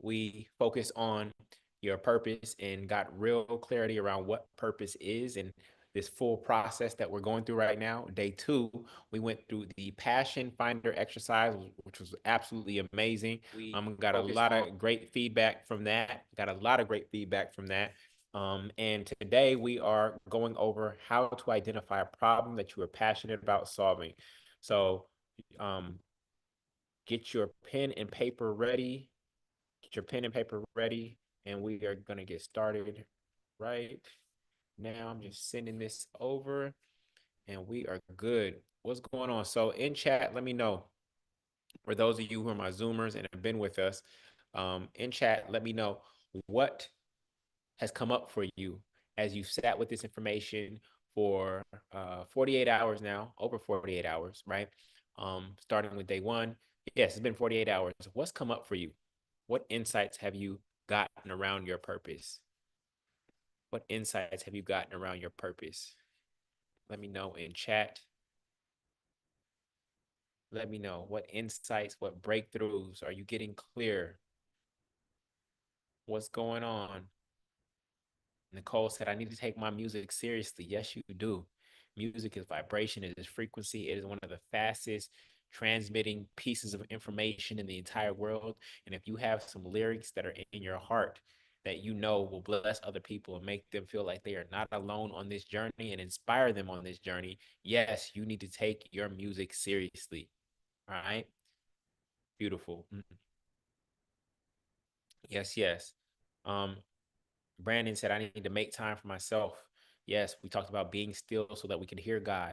we focused on your purpose and got real clarity around what purpose is and this full process that we're going through right now. Day two, we went through the Passion Finder exercise, which was absolutely amazing. We Got a focus lot on of great feedback from that. Got a lot of great feedback from that. And today we are going over how to identify a problem that you are passionate about solving. So, um, get your pen and paper ready. Get your pen and paper ready, and we are going to get started right now. I'm just sending this over, and we are good. What's going on? So, in chat, let me know. For those of you who are my Zoomers and have been with us, in chat, let me know what has come up for you as you've sat with this information for 48 hours now, over 48 hours, right? Starting with day one. Yes, it's been 48 hours. What's come up for you? What insights have you gotten around your purpose? What insights have you gotten around your purpose? Let me know in chat. Let me know what insights, what breakthroughs are you getting clear? What's going on? Nicole said, I need to take my music seriously. Yes, you do. Music is vibration, it is frequency, it is one of the fastest transmitting pieces of information in the entire world. And if you have some lyrics that are in your heart that you know will bless other people and make them feel like they are not alone on this journey and inspire them on this journey, yes, you need to take your music seriously. All right. Beautiful. Yes, yes. Um, Brandon said, I need to make time for myself. Yes, we talked about being still so that we can hear God.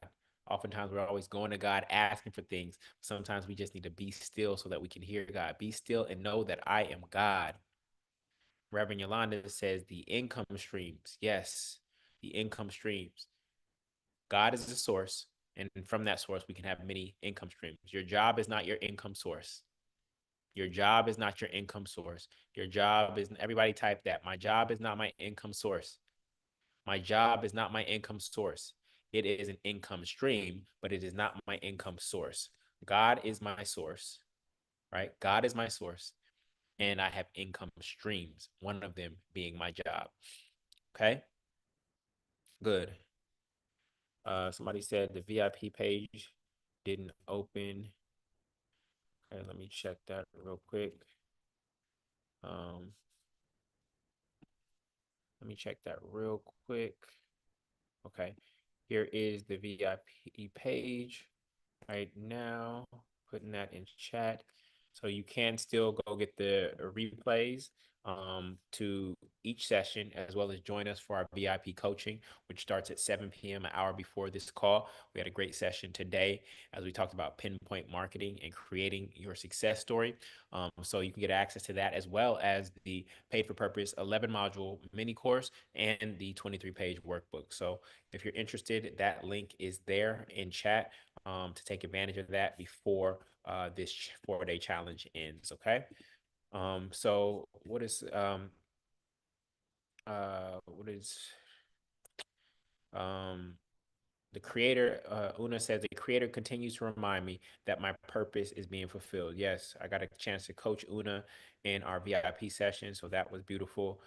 Oftentimes, we're always going to God asking for things. Sometimes we just need to be still so that we can hear God. Be still and know that I am God. Reverend Yolanda says, the income streams. Yes, the income streams. God is the source. And from that source, we can have many income streams. Your job is not your income source. Your job is not your income source. Your job is, everybody type that. My job is not my income source. My job is not my income source. It is an income stream, but it is not my income source. God is my source, right? God is my source. And I have income streams, one of them being my job. Okay, good. Somebody said the VIP page didn't open. Okay, let me check that real quick. Um, Let me check that real quick. Okay, here is the VIP page right now, putting that in chat. So you can still go get the replays to each session, as well as join us for our VIP coaching, which starts at 7 p.m., an hour before this call. We had a great session today as we talked about pinpoint marketing and creating your success story. So you can get access to that, as well as the Paid for Purpose 11 module mini course and the 23-page workbook. So if you're interested, that link is there in chat to take advantage of that before this 4-day challenge ends. Okay. So what is um the creator, Una says, the creator continues to remind me that my purpose is being fulfilled. Yes, I got a chance to coach Una in our VIP session, so that was beautiful.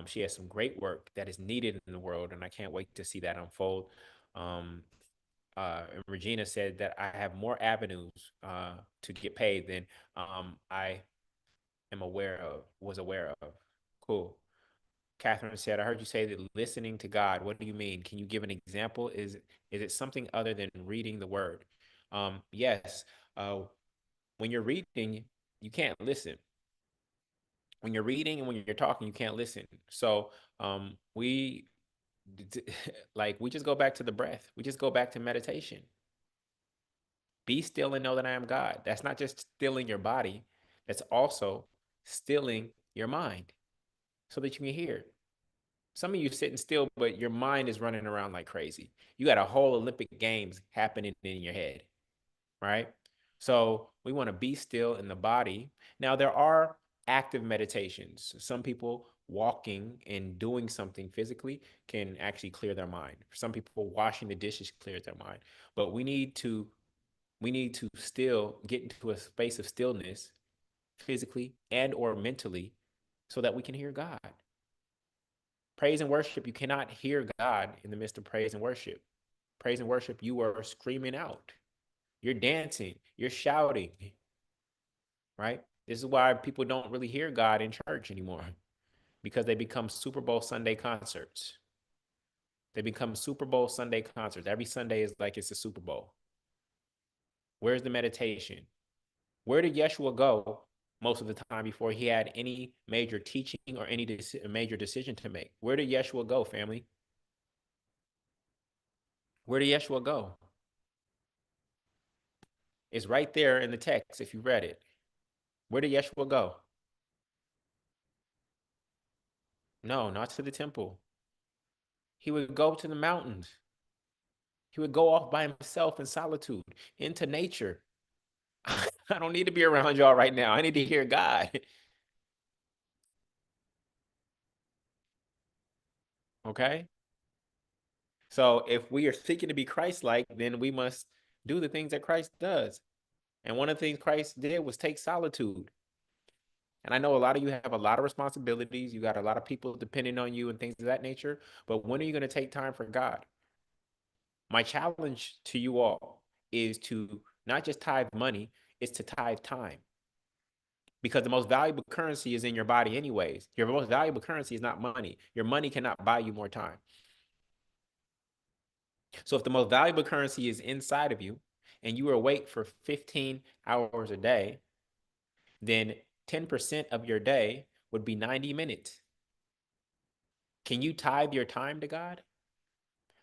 She has some great work that is needed in the world, and I can't wait to see that unfold. Um, and Regina said that I have more avenues to get paid than I am was aware of. Cool. Catherine said, I heard you say that listening to God. What do you mean? Can you give an example? Is it something other than reading the word? Yes. Uh, when you're reading, you can't listen. When you're reading and when you're talking, you can't listen. So we like we just go back to the breath. We just go back to meditation. Be still and know that I am God. That's not just stilling your body, that's also stilling your mind so that you can hear. Some of you sitting still, but your mind is running around like crazy. You got a whole Olympic Games happening in your head, right? So we want to be still in the body. Now, there are active meditations. Some people walking and doing something physically can actually clear their mind. For some people, washing the dishes clears their mind. But we need to still get into a space of stillness physically and or mentally so that we can hear God. Praise and worship, you cannot hear God in the midst of praise and worship. Praise and worship, you are screaming out. You're dancing, you're shouting, right? This is why people don't really hear God in church anymore, because they become Super Bowl Sunday concerts. They become Super Bowl Sunday concerts. Every Sunday is like it's a Super Bowl. Where's the meditation? Where did Yeshua go most of the time before he had any major teaching or any major decision to make? Where did Yeshua go, family? Where did Yeshua go? It's right there in the text if you read it. Where did Yeshua go? No, not to the temple. He would go to the mountains. He would go off by himself in solitude into nature. I don't need to be around y'all right now. I need to hear God. Okay? So if we are seeking to be Christ-like, then we must do the things that Christ does. And one of the things Christ did was take solitude. And I know a lot of you have a lot of responsibilities. You got a lot of people depending on you and things of that nature. But when are you going to take time for God? My challenge to you all is to not just tithe money, it's to tithe time. Because the most valuable currency is in your body, anyways. Your most valuable currency is not money. Your money cannot buy you more time. So if the most valuable currency is inside of you and you are awake for 15 hours a day, then 10% of your day would be 90 minutes. Can you tithe your time to God?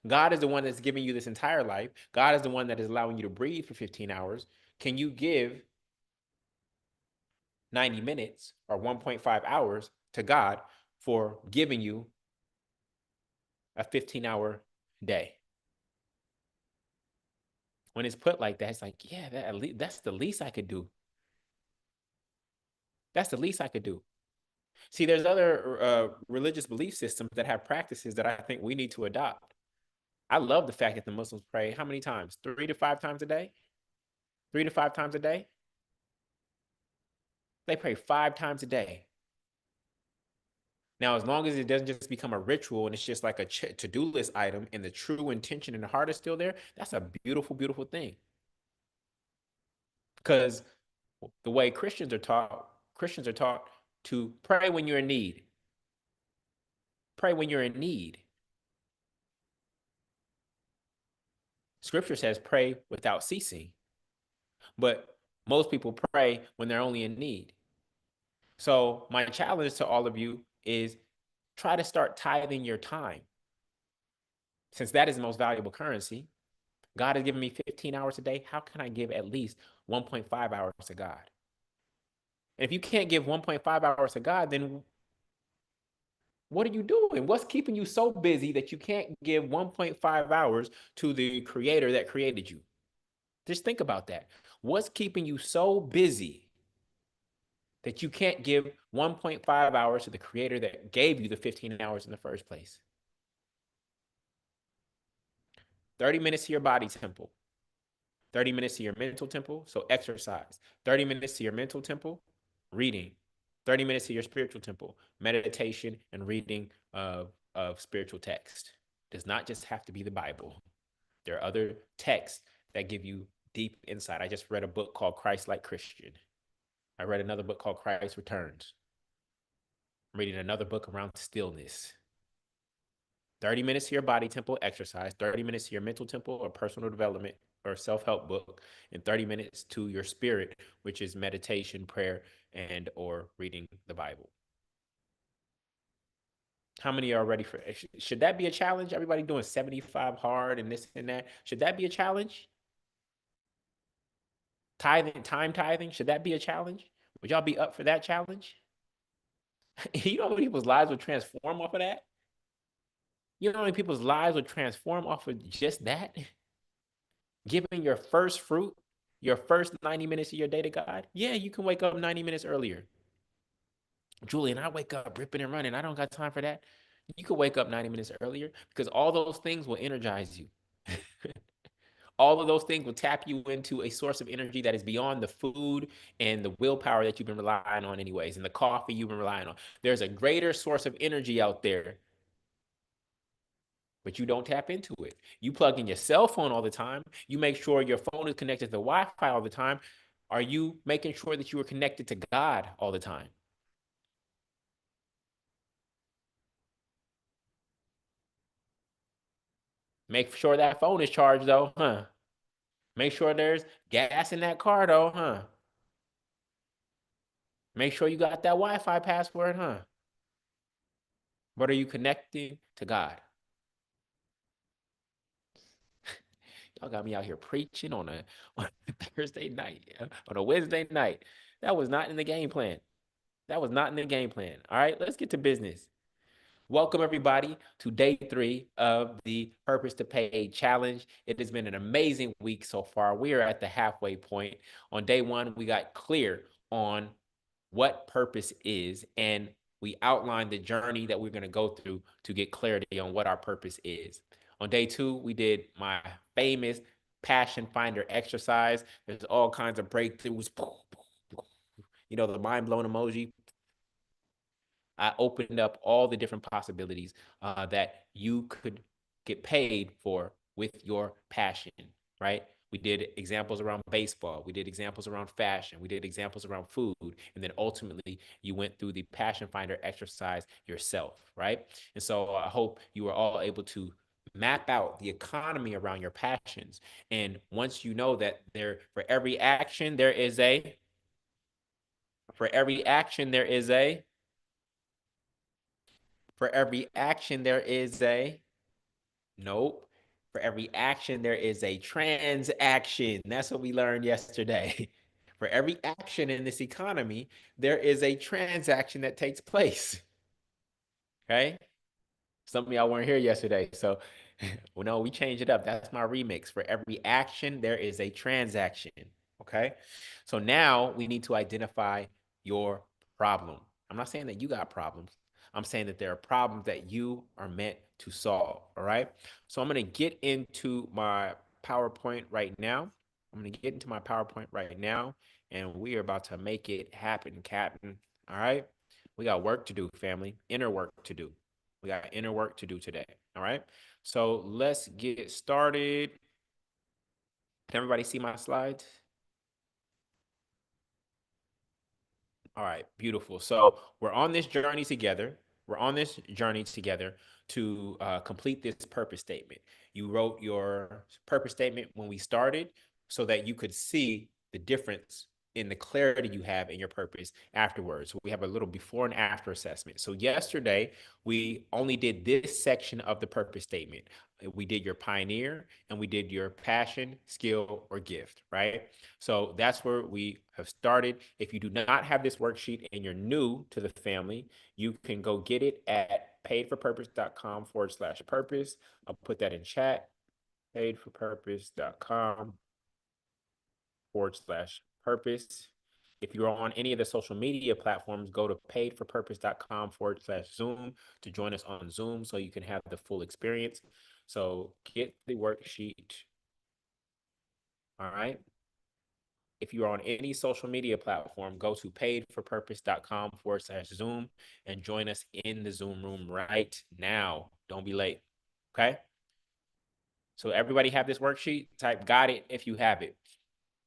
God is the one that's giving you this entire life. God is the one that is allowing you to breathe for 15 hours. Can you give 90 minutes or 1.5 hours to God for giving you a 15-hour day? When it's put like that, it's like, yeah, that's the least I could do. That's the least I could do. See, there's other religious belief systems that have practices that I think we need to adopt. I love the fact that the Muslims pray how many times? 3 to 5 times a day? 3 to 5 times a day? They pray 5 times a day. Now, as long as it doesn't just become a ritual and it's just like a to-do list item and the true intention in the heart is still there, that's a beautiful, beautiful thing. Because the way Christians are taught to pray when you're in need. Pray when you're in need. Scripture says pray without ceasing. But most people pray when they're only in need. So my challenge to all of you is try to start tithing your time. Since that is the most valuable currency, God has given me 15 hours a day. How can I give at least 1.5 hours to God? And if you can't give 1.5 hours to God, then what are you doing? What's keeping you so busy that you can't give 1.5 hours to the creator that created you? Just think about that. What's keeping you so busy that you can't give 1.5 hours to the creator that gave you the 15 hours in the first place? 30 minutes to your body temple, 30 minutes to your mental temple, so exercise, 30 minutes to your mental temple, reading, 30 minutes to your spiritual temple, meditation and reading of spiritual text. It does not just have to be the Bible. There are other texts that give you deep insight. I just read a book called Christ Like Christian. I read another book called Christ Returns. I'm reading another book around stillness. 30 minutes to your body temple exercise, 30 minutes to your mental temple or personal development or self-help book, and 30 minutes to your spirit, which is meditation, prayer, and or reading the Bible. How many are ready for it? Should that be a challenge? Everybody doing 75 hard and this and that. Should that be a challenge? Tithing, time tithing, should that be a challenge? Would y'all be up for that challenge? You know how many people's lives would transform off of that? You know how many people's lives would transform off of just that? Giving your first fruit, your first 90 minutes of your day to God? Yeah, you can wake up 90 minutes earlier. Julian, I wake up ripping and running. I don't got time for that. You could wake up 90 minutes earlier because all those things will energize you. All of those things will tap you into a source of energy that is beyond the food and the willpower that you've been relying on anyways, and the coffee you've been relying on. There's a greater source of energy out there, but you don't tap into it. You plug in your cell phone all the time. You make sure your phone is connected to the Wi-Fi all the time. Are you making sure that you are connected to God all the time? Make sure that phone is charged though, huh? Make sure there's gas in that car though, huh? Make sure you got that Wi-Fi password, huh? But are you connecting to God? Y'all got me out here preaching on a Thursday night, on a Wednesday night. That was not in the game plan. That was not in the game plan. All right, let's get to business. Welcome, everybody, to day 3 of the Purpose to Pay Challenge. It has been an amazing week so far. We are at the halfway point. On day 1, we got clear on what purpose is, and we outlined the journey that we're going to go through to get clarity on what our purpose is. On day 2, we did my famous Passion Finder exercise. There's all kinds of breakthroughs. You know, the mind blown emoji. I opened up all the different possibilities that you could get paid for with your passion, right? We did examples around baseball. We did examples around fashion. We did examples around food. And then ultimately, you went through the Passion Finder exercise yourself, right? And so I hope you were all able to map out the economy around your passions. And once you know that for every action, there is a, for every action, there is a, for every action, there is a, nope. For every action, there is a transaction. That's what we learned yesterday. For every action in this economy, there is a transaction that takes place. Okay? Some of y'all weren't here yesterday. So, well, no, we changed it up. That's my remix. For every action, there is a transaction. Okay? So now we need to identify your problem. I'm not saying that you got problems. I'm saying that there are problems that you are meant to solve. All right? So I'm going to get into my PowerPoint right now. I'm going to get into my PowerPoint right now, and we are about to make it happen, Captain. All right? We got work to do, family. Inner work to do. We got inner work to do today. All right. So let's get started. Can everybody see my slides? All right, beautiful. So we're on this journey together. We're on this journey together to complete this purpose statement. You wrote your purpose statement when we started so that you could see the difference in the clarity you have in your purpose afterwards. So we have a little before and after assessment. So yesterday, we only did this section of the purpose statement. We did your pioneer and we did your passion, skill, or gift, right? So that's where we have started. If you do not have this worksheet and you're new to the family, you can go get it at paidforpurpose.com/purpose. I'll put that in chat, paidforpurpose.com/purpose. If you're on any of the social media platforms, go to paidforpurpose.com/Zoom to join us on Zoom so you can have the full experience. So get the worksheet. All right. If you're on any social media platform, go to paidforpurpose.com/Zoom and join us in the Zoom room right now. Don't be late. Okay. So everybody have this worksheet? Type got it if you have it.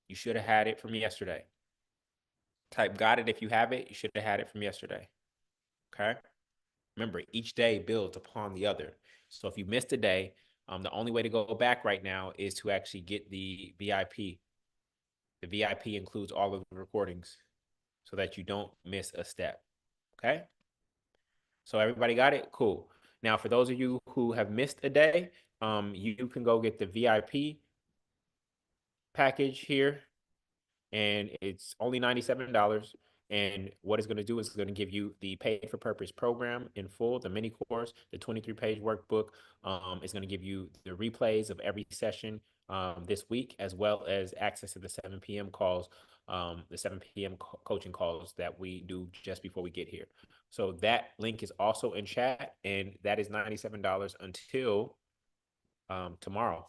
You should have had it from yesterday. Type got it if you have it. You should have had it from yesterday. Okay. Remember, each day builds upon the other. So if you missed a day, the only way to go back right now is to actually get the VIP. The VIP includes all of the recordings so that you don't miss a step. Okay. So everybody got it? Cool. Now, for those of you who have missed a day, you can go get the VIP package here, and it's only $97. And what it's going to do is it's going to give you the Paid for Purpose program in full, the mini course, the 23-page workbook. It's going to give you the replays of every session this week, as well as access to the 7 p.m. calls, the 7 p.m. coaching calls that we do just before we get here. So that link is also in chat, and that is $97 until tomorrow.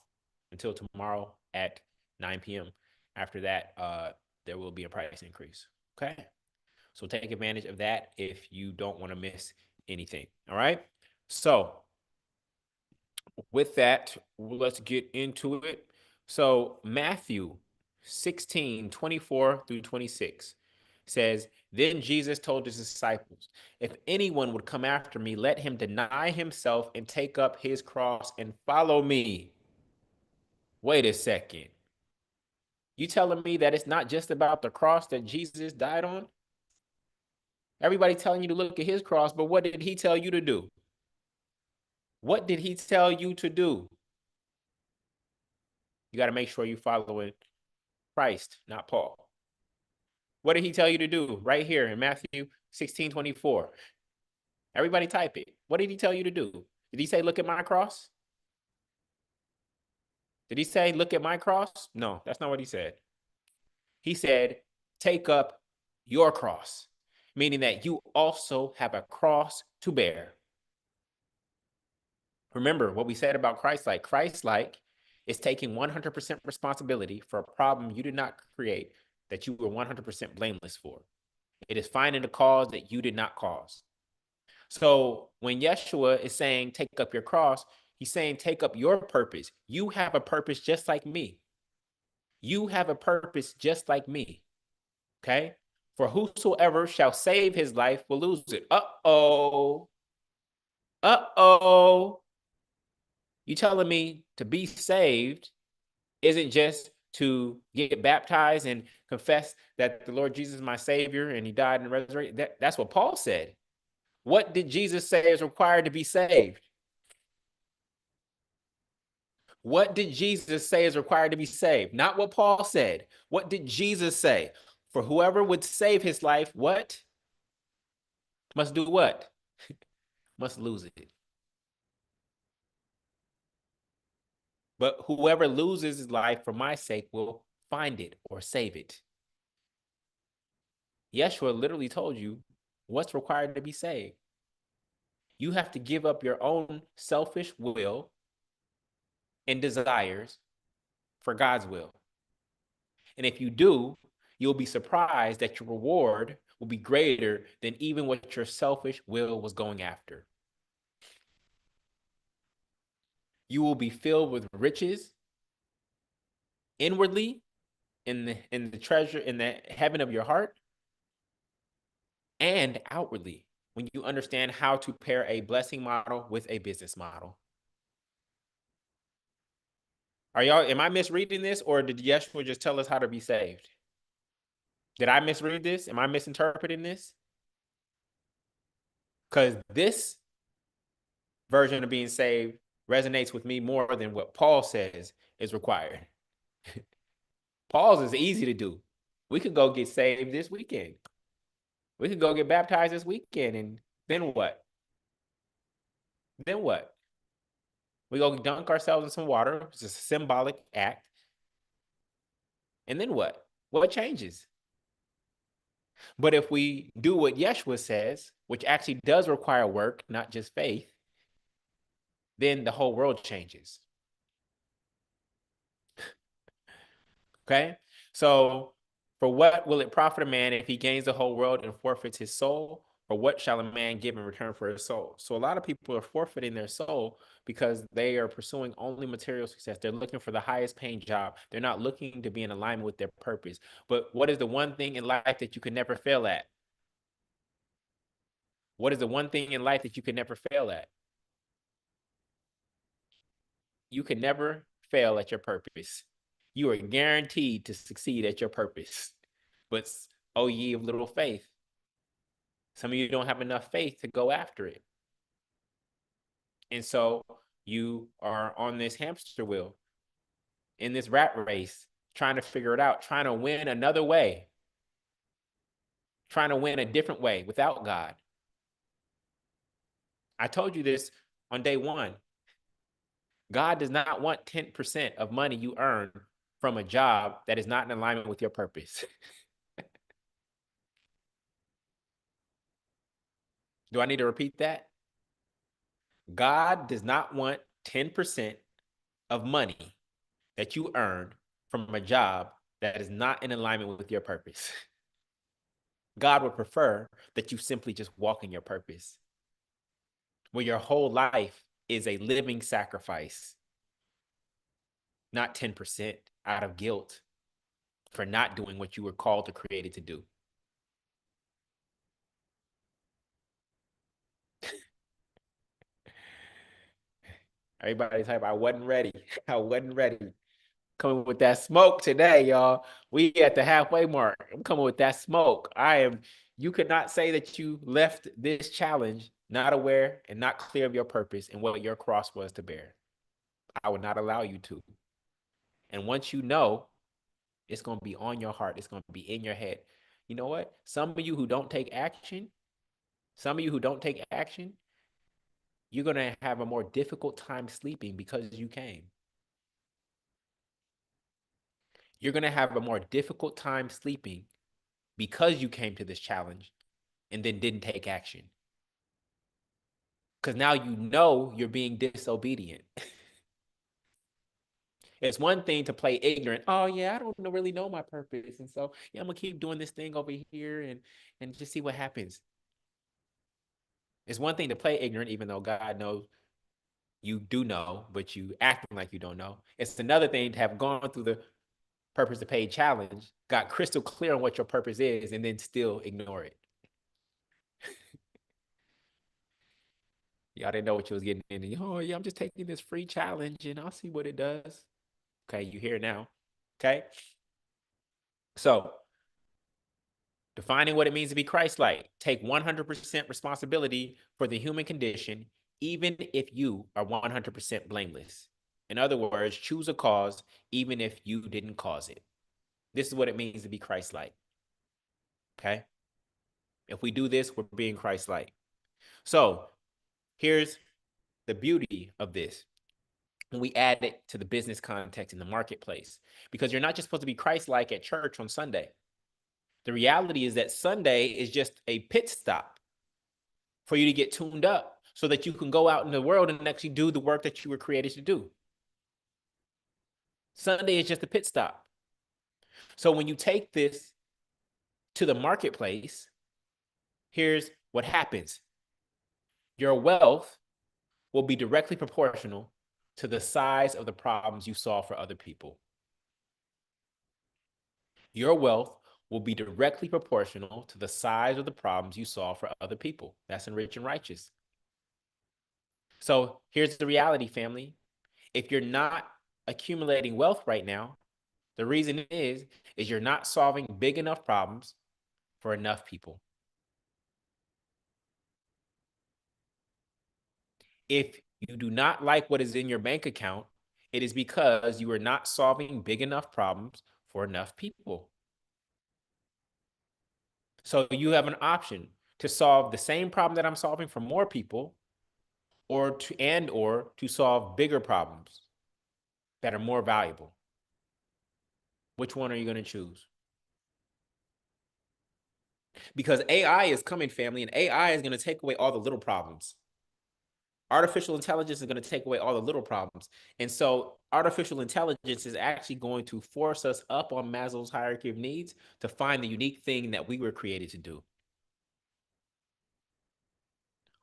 Until tomorrow at 9 p.m. After that, there will be a price increase. Okay. So take advantage of that if you don't want to miss anything. All right. So with that, let's get into it. So Matthew 16:24 through 26 says, Then Jesus told his disciples, If anyone would come after me, let him deny himself and take up his cross and follow me. Wait a second. You telling me that it's not just about the cross that Jesus died on? Everybody telling you to look at his cross, but what did he tell you to do? What did he tell you to do? You got to make sure you following Christ, not Paul. What did he tell you to do? Right here in Matthew 16:24. Everybody type it. What did he tell you to do? Did he say, look at my cross? Did he say, look at my cross? No, that's not what he said. He said, take up your cross, meaning that you also have a cross to bear. Remember what we said about Christ-like. Christ-like is taking 100% responsibility for a problem you did not create, that you were 100% blameless for. It is finding the cause that you did not cause. So when Yeshua is saying, take up your cross, he's saying, take up your purpose. You have a purpose just like me. You have a purpose just like me. Okay? For whosoever shall save his life will lose it. Uh-oh. Uh-oh. You telling me to be saved isn't just to get baptized and confess that the Lord Jesus is my Savior and he died and resurrected? That's what Paul said. What did Jesus say is required to be saved? What did Jesus say is required to be saved? Not what Paul said. What did Jesus say? For whoever would save his life, what? Must do what? Must lose it. But whoever loses his life for my sake will find it or save it. Yeshua literally told you what's required to be saved. You have to give up your own selfish will and desires for God's will. And if you do, you'll be surprised that your reward will be greater than even what your selfish will was going after. You will be filled with riches inwardly in the treasure in the heaven of your heart, and outwardly when you understand how to pair a blessing model with a business model. Am I misreading this, or did Yeshua just tell us how to be saved? Did I misread this? Am I misinterpreting this? Because this version of being saved resonates with me more than what Paul says is required. Paul's is easy to do. We could go get saved this weekend. We could go get baptized this weekend, and then what? Then what? We go dunk ourselves in some water. It's just a symbolic act. And then what? What changes? But if we do what Yeshua says, which actually does require work, not just faith, then the whole world changes. Okay? So, for what will it profit a man if he gains the whole world and forfeits his soul? Or what shall a man give in return for his soul? So, a lot of people are forfeiting their soul because they are pursuing only material success. They're looking for the highest paying job. They're not looking to be in alignment with their purpose. But what is the one thing in life that you can never fail at? What is the one thing in life that you can never fail at? You can never fail at your purpose. You are guaranteed to succeed at your purpose. But, oh, ye of little faith. Some of you don't have enough faith to go after it. And so you are on this hamster wheel, in this rat race, trying to figure it out, trying to win another way, trying to win a different way without God. I told you this on day one. God does not want 10% of money you earn from a job that is not in alignment with your purpose. Do I need to repeat that? God does not want 10% of money that you earn from a job that is not in alignment with your purpose. God would prefer that you simply just walk in your purpose, where your whole life is a living sacrifice, not 10% out of guilt for not doing what you were called or created to do. Everybody's hype. I wasn't ready. I wasn't ready. Coming with that smoke today, y'all. We at the halfway mark. I'm coming with that smoke. You could not say that you left this challenge not aware and not clear of your purpose and what your cross was to bear. I would not allow you to. And once you know, it's going to be on your heart. It's going to be in your head. You know what? Some of you who don't take action, you're going to have a more difficult time sleeping because you came. You're going to have a more difficult time sleeping because you came to this challenge and then didn't take action. Because now you know you're being disobedient. It's one thing to play ignorant. Oh yeah, I don't really know my purpose, and so yeah, I'm gonna keep doing this thing over here and just see what happens. It's one thing to play ignorant, even though God knows you do know, but you acting like you don't know. It's another thing to have gone through the purpose to pay challenge, got crystal clear on what your purpose is, and then still ignore it. Y'all didn't know what you was getting into. Oh yeah, I'm just taking this free challenge and I'll see what it does. Okay, you here now. Okay. So defining what it means to be Christ-like. Take 100% responsibility for the human condition, even if you are 100% blameless. In other words, choose a cause, even if you didn't cause it. This is what it means to be Christ-like. Okay? If we do this, we're being Christ-like. So here's the beauty of this. When we add it to the business context in the marketplace, because you're not just supposed to be Christ-like at church on Sunday. The reality is that Sunday is just a pit stop for you to get tuned up so that you can go out in the world and actually do the work that you were created to do. Sunday is just a pit stop. So when you take this to the marketplace, here's what happens. Your wealth will be directly proportional to the size of the problems you solve for other people. Your wealth will be directly proportional to the size of the problems you solve for other people. That's in Rich and Righteous. So here's the reality, family. If you're not accumulating wealth right now, the reason is you're not solving big enough problems for enough people. If you do not like what is in your bank account, it is because you are not solving big enough problems for enough people. So you have an option to solve the same problem that I'm solving for more people, or to solve bigger problems that are more valuable. Which one are you going to choose? Because AI is coming, family, and AI is going to take away all the little problems. Artificial intelligence is going to take away all the little problems. And so artificial intelligence is actually going to force us up on Maslow's hierarchy of needs to find the unique thing that we were created to do.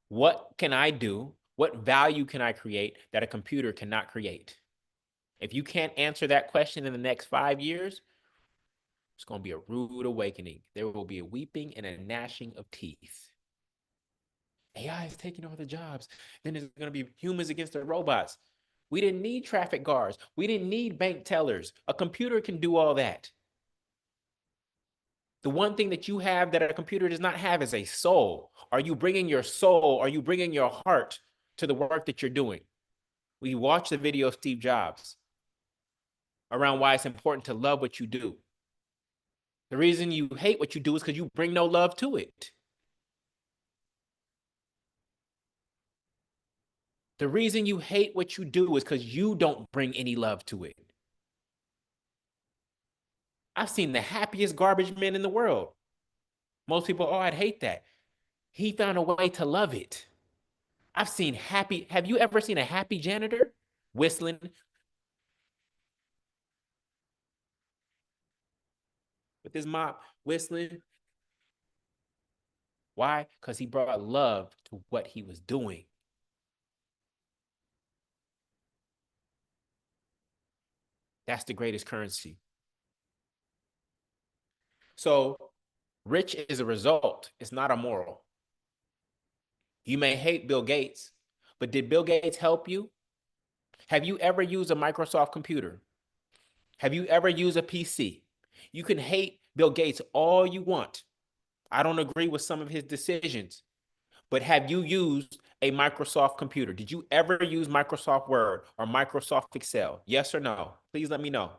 What can I do? What value can I create that a computer cannot create? If you can't answer that question in the next 5 years, it's going to be a rude awakening. There will be a weeping and a gnashing of teeth. AI is taking over the jobs. Then there's going to be humans against the robots. We didn't need traffic guards. We didn't need bank tellers. A computer can do all that. The one thing that you have that a computer does not have is a soul. Are you bringing your soul? Are you bringing your heart to the work that you're doing? We watched the video of Steve Jobs around why it's important to love what you do. The reason you hate what you do is because you bring no love to it. The reason you hate what you do is because you don't bring any love to it. I've seen the happiest garbage man in the world. Most people, oh, I'd hate that. He found a way to love it. I've seen happy. Have you ever seen a happy janitor whistling? his mop whistling. Why? Because he brought love to what he was doing. That's the greatest currency. So rich is a result. It's not a moral. You may hate Bill Gates, but did Bill Gates help you? Have you ever used a Microsoft computer? Have you ever used a PC? You can hate Bill Gates all you want. I don't agree with some of his decisions, but have you used a Microsoft computer? Did you ever use Microsoft Word or Microsoft Excel? Yes or no? Please let me know.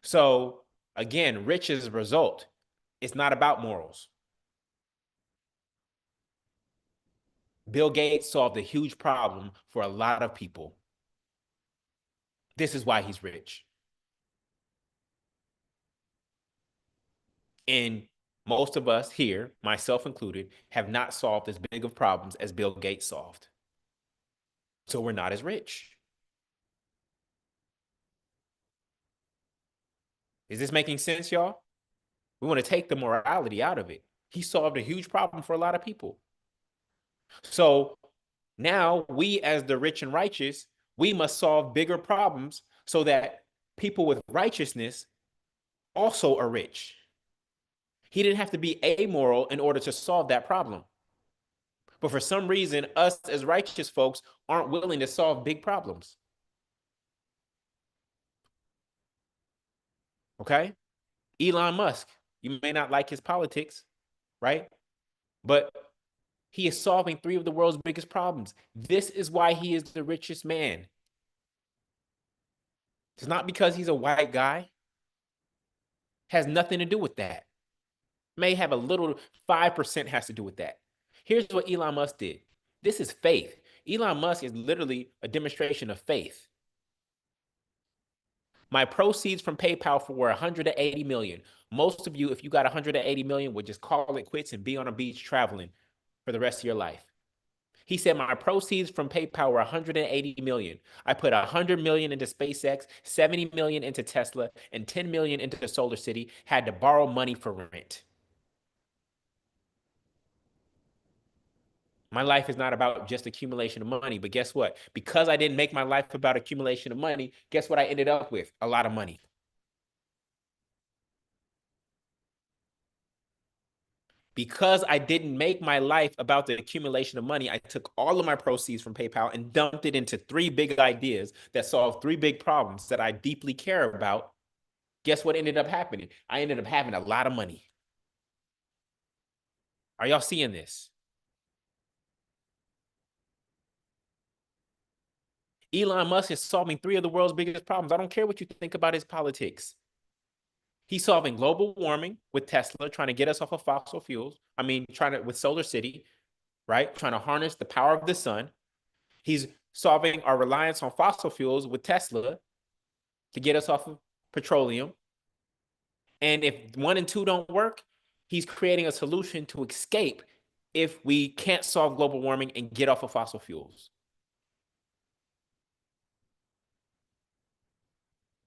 So, again, rich is a result. It's not about morals. Bill Gates solved a huge problem for a lot of people. This is why he's rich. And most of us here, myself included, have not solved as big of problems as Bill Gates solved. So we're not as rich. Is this making sense, y'all? We want to take the morality out of it. He solved a huge problem for a lot of people. So now we, as the rich and righteous, we must solve bigger problems so that people with righteousness also are rich. He didn't have to be amoral in order to solve that problem. But for some reason, us as righteous folks aren't willing to solve big problems. Okay? Elon Musk, you may not like his politics, right? But he is solving three of the world's biggest problems. This is why he is the richest man. It's not because he's a white guy. Has nothing to do with that. May have a little, 5% has to do with that. Here's what Elon Musk did. This is faith. Elon Musk is literally a demonstration of faith. My proceeds from PayPal were 180 million. Most of you, if you got 180 million, would just call it quits and be on a beach traveling for the rest of your life. He said my proceeds from PayPal were 180 million. I put 100 million into SpaceX, 70 million into Tesla, and 10 million into Solar City. Had to borrow money for rent. My life is not about just accumulation of money, but guess what? Because I didn't make my life about accumulation of money, guess what I ended up with? A lot of money. Because I didn't make my life about the accumulation of money, I took all of my proceeds from PayPal and dumped it into three big ideas that solve three big problems that I deeply care about. Guess what ended up happening? I ended up having a lot of money. Are y'all seeing this? Elon Musk is solving three of the world's biggest problems. I don't care what you think about his politics. He's solving global warming with Tesla, trying to get us off of fossil fuels. I mean, trying to with Solar City, right? Trying to harness the power of the sun. He's solving our reliance on fossil fuels with Tesla to get us off of petroleum. And if one and two don't work, he's creating a solution to escape if we can't solve global warming and get off of fossil fuels.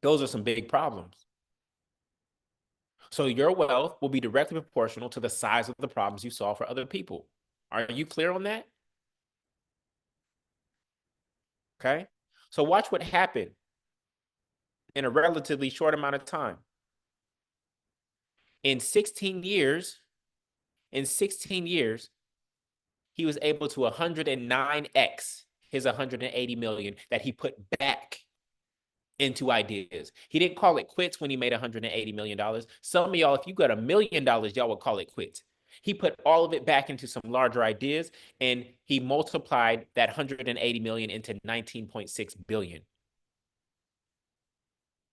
Those are some big problems. So your wealth will be directly proportional to the size of the problems you solve for other people. Are you clear on that? Okay. So watch what happened in a relatively short amount of time. In 16 years, in 16 years, he was able to 109x his 180 million that he put back into ideas. He didn't call it quits when he made $180 million. Some of y'all, if you got $1 million, y'all would call it quits. He put all of it back into some larger ideas, and he multiplied that 180 million into 19.6 billion.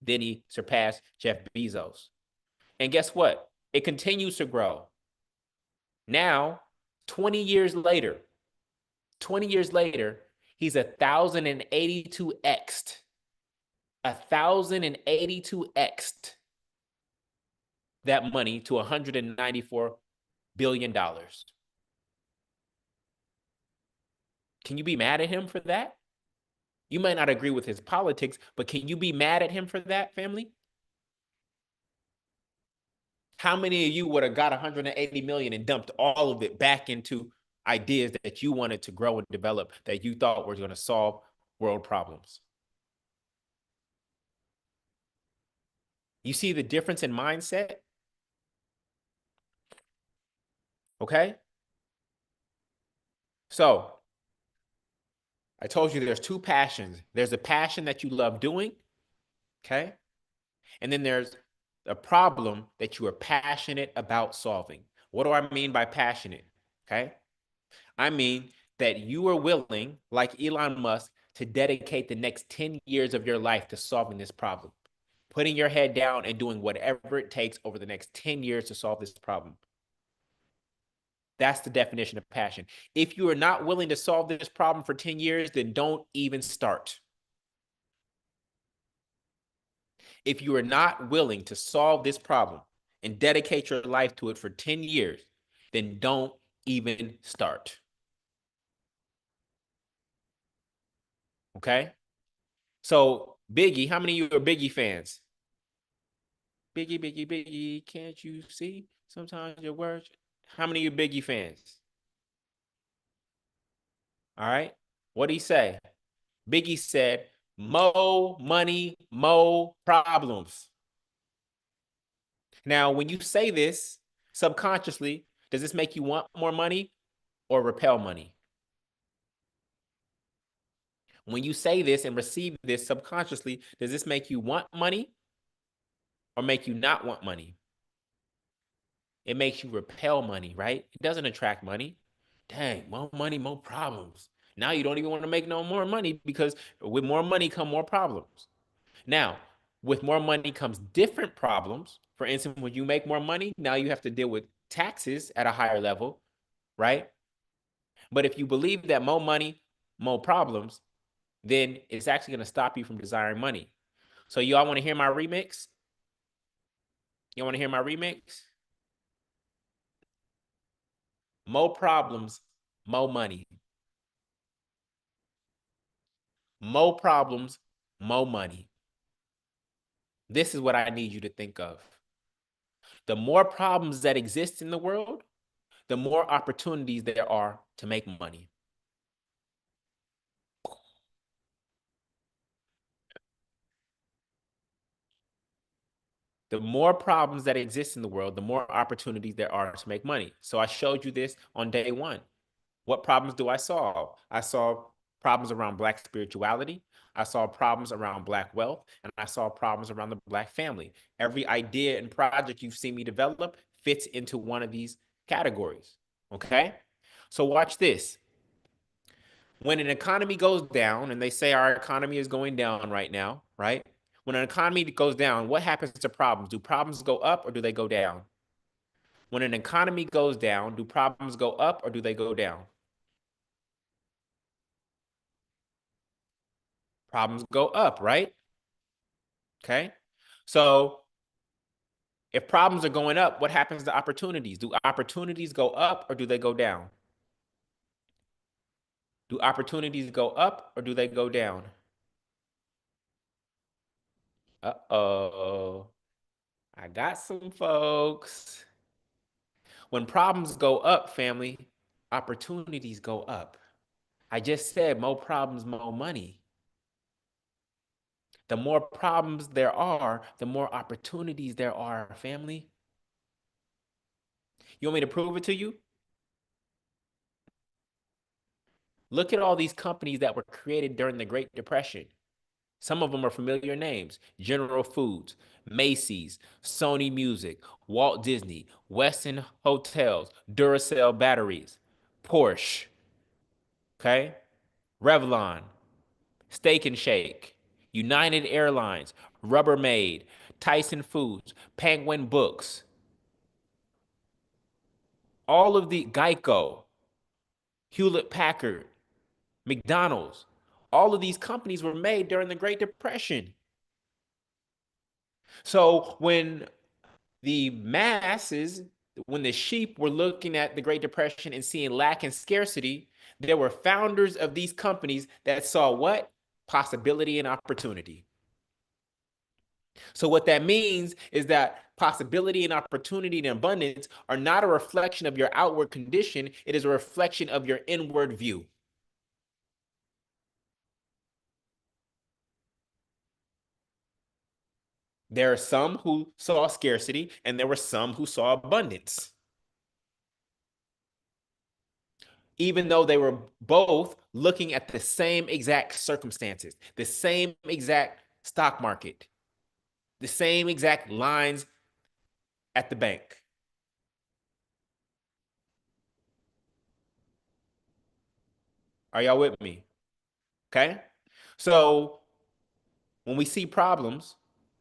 Then he surpassed Jeff Bezos. And guess what? It continues to grow. Now, 20 years later, 20 years later, he's 1,082x'd. 1,082x'd that money to $194 billion. Can you be mad at him for that? You might not agree with his politics, but can you be mad at him for that, family? How many of you would have got 180 million and dumped all of it back into ideas that you wanted to grow and develop that you thought were going to solve world problems? You see the difference in mindset? Okay. So I told you there's two passions. There's a passion that you love doing. Okay. And then there's a problem that you are passionate about solving. What do I mean by passionate? Okay. I mean that you are willing, like Elon Musk, to dedicate the next 10 years of your life to solving this problem, putting your head down and doing whatever it takes over the next 10 years to solve this problem. That's the definition of passion. If you are not willing to solve this problem for 10 years, then don't even start. If you are not willing to solve this problem and dedicate your life to it for 10 years, then don't even start. Okay? So, Biggie, how many of you are Biggie fans? Biggie, Biggie, Biggie, can't you see? Sometimes your words. How many of you Biggie fans? All right. What'd he say? Biggie said, "Mo money, mo problems." Now, when you say this subconsciously, does this make you want more money or repel money? When you say this and receive this subconsciously, does this make you want money or make you not want money? It makes you repel money, right? It doesn't attract money. Dang, more money, more problems. Now you don't even want to make no more money because with more money come more problems. Now, with more money comes different problems. For instance, when you make more money, now you have to deal with taxes at a higher level, right? But if you believe that more money, more problems, then it's actually going to stop you from desiring money. So y'all want to hear my remix? You want to hear my remix? More problems, more money. More problems, more money. This is what I need you to think of. The more problems that exist in the world, the more opportunities there are to make money. The more problems that exist in the world, the more opportunities there are to make money. So I showed you this on day one. What problems do I solve? I solve problems around Black spirituality. I saw problems around Black wealth, and I saw problems around the Black family. Every idea and project you've seen me develop fits into one of these categories. Okay? So watch this. When an economy goes down, and they say our economy is going down right now, right? When an economy goes down, what happens to problems? Do problems go up or do they go down? When an economy goes down, do problems go up or do they go down? Problems go up, right? Okay. So if problems are going up, what happens to opportunities? Do opportunities go up or do they go down? Do opportunities go up or do they go down? Uh-oh. I got some folks. When problems go up, family, opportunities go up. I just said more problems, more money. The more problems there are, the more opportunities there are, family. You want me to prove it to you? Look at all these companies that were created during the Great Depression. Some of them are familiar names: General Foods, Macy's, Sony Music, Walt Disney, Westin Hotels, Duracell Batteries, Porsche, okay? Revlon, Steak and Shake, United Airlines, Rubbermaid, Tyson Foods, Penguin Books, all of the Geico, Hewlett Packard, McDonald's, all of these companies were made during the Great Depression. So the masses, when the sheep were looking at the Great Depression and seeing lack and scarcity, there were founders of these companies that saw what? possibility and opportunity. So what that means is that possibility and opportunity and abundance are not a reflection of your outward condition. It is a reflection of your inward view. There are some who saw scarcity and there were some who saw abundance. Even though they were both looking at the same exact circumstances, the same exact stock market, the same exact lines at the bank. Are y'all with me? Okay. So when we see problems,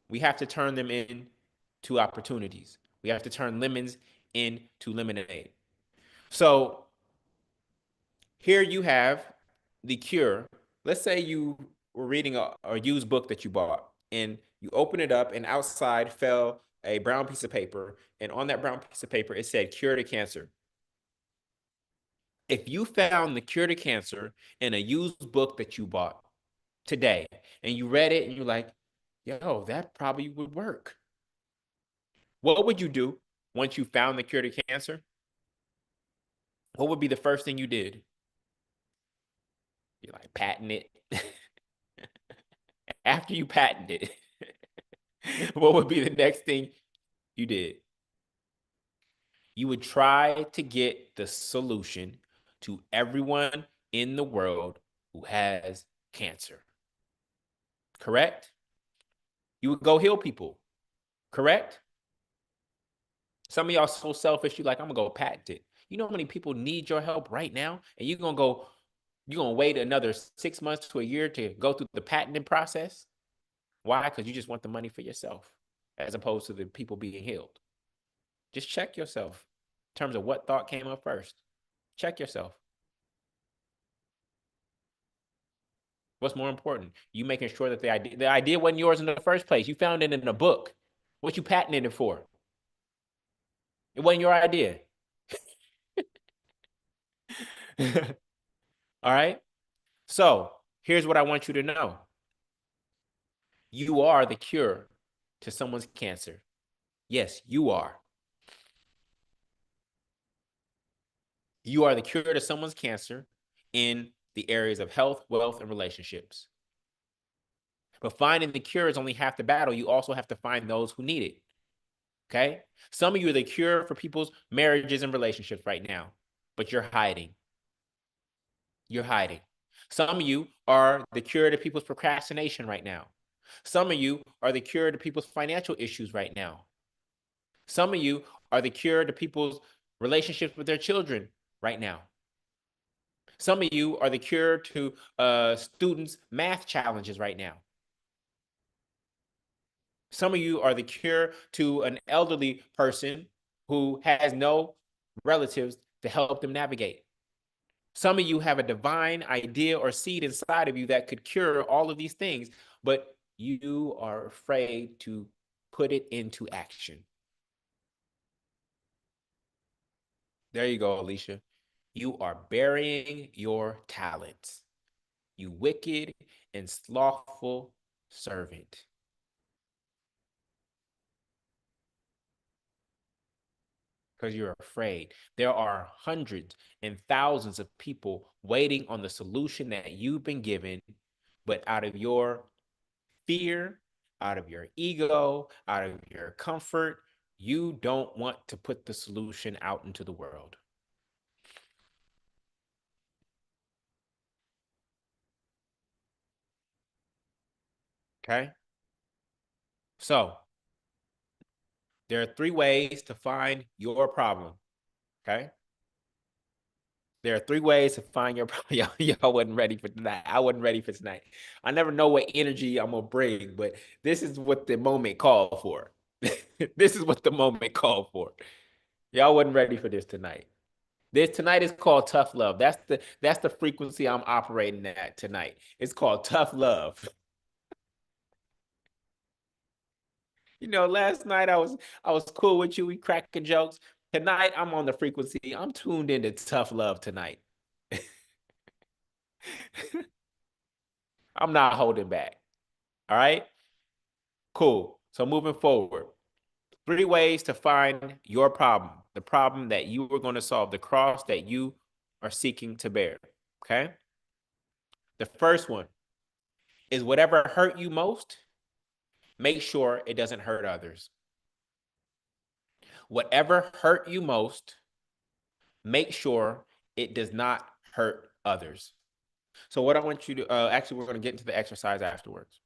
we have to turn them into opportunities. We have to turn lemons into lemonade. So here you have the cure. Let's say you were reading a used book that you bought and you open it up and outside fell a brown piece of paper. And on that brown piece of paper, it said cure to cancer. If you found the cure to cancer in a used book that you bought today and you read it and you're like, yo, that probably would work. What would you do once you found the cure to cancer? What would be the first thing you did? You like patent it. After you patent it, what would be the next thing you did? You would try to get the solution to everyone in the world who has cancer. Correct? You would go heal people. Correct? Some of y'all so selfish, you like, I'm gonna go patent it. You know how many people need your help right now? And you're gonna wait another 6 months to a year to go through the patenting process? Why? Because you just want the money for yourself, as opposed to the people being healed. Just check yourself in terms of what thought came up first. Check yourself. What's more important? You making sure that the idea wasn't yours in the first place. You found it in a book. What you patented it for? It wasn't your idea. All right. So here's what I want you to know. You are the cure to someone's cancer. Yes, you are. You are the cure to someone's cancer in the areas of health, wealth, and relationships. But finding the cure is only half the battle. You also have to find those who need it. Okay. Some of you are the cure for people's marriages and relationships right now, but you're hiding. You're hiding. Some of you are the cure to people's procrastination right now. Some of you are the cure to people's financial issues right now. Some of you are the cure to people's relationships with their children right now. Some of you are the cure to students' math challenges right now. Some of you are the cure to an elderly person who has no relatives to help them navigate. Some of you have a divine idea or seed inside of you that could cure all of these things, but you are afraid to put it into action. There you go, Alicia. You are burying your talents, you wicked and slothful servant. Because you're afraid. There are hundreds and thousands of people waiting on the solution that you've been given, but out of your fear, out of your ego, out of your comfort, you don't want to put the solution out into the world. Okay? So, there are three ways to find your problem. Okay? There are three ways to find your problem. Y'all wasn't ready for tonight. I wasn't ready for tonight. I never know what energy I'm gonna bring, but this is what the moment called for. This is what the moment called for. Y'all wasn't ready for this tonight. This tonight is called tough love. That's the frequency I'm operating at tonight. It's called tough love. Last night I was cool with you. We cracking jokes. Tonight I'm on the frequency. I'm tuned into tough love tonight. I'm not holding back. All right? Cool. So moving forward, 3 ways to find your problem, the problem that you are going to solve, the cross that you are seeking to bear. Okay? The first one is whatever hurt you most, make sure it doesn't hurt others. Whatever hurt you most, make sure it does not hurt others. So what I want you to actually, we're going to get into the exercise afterwards.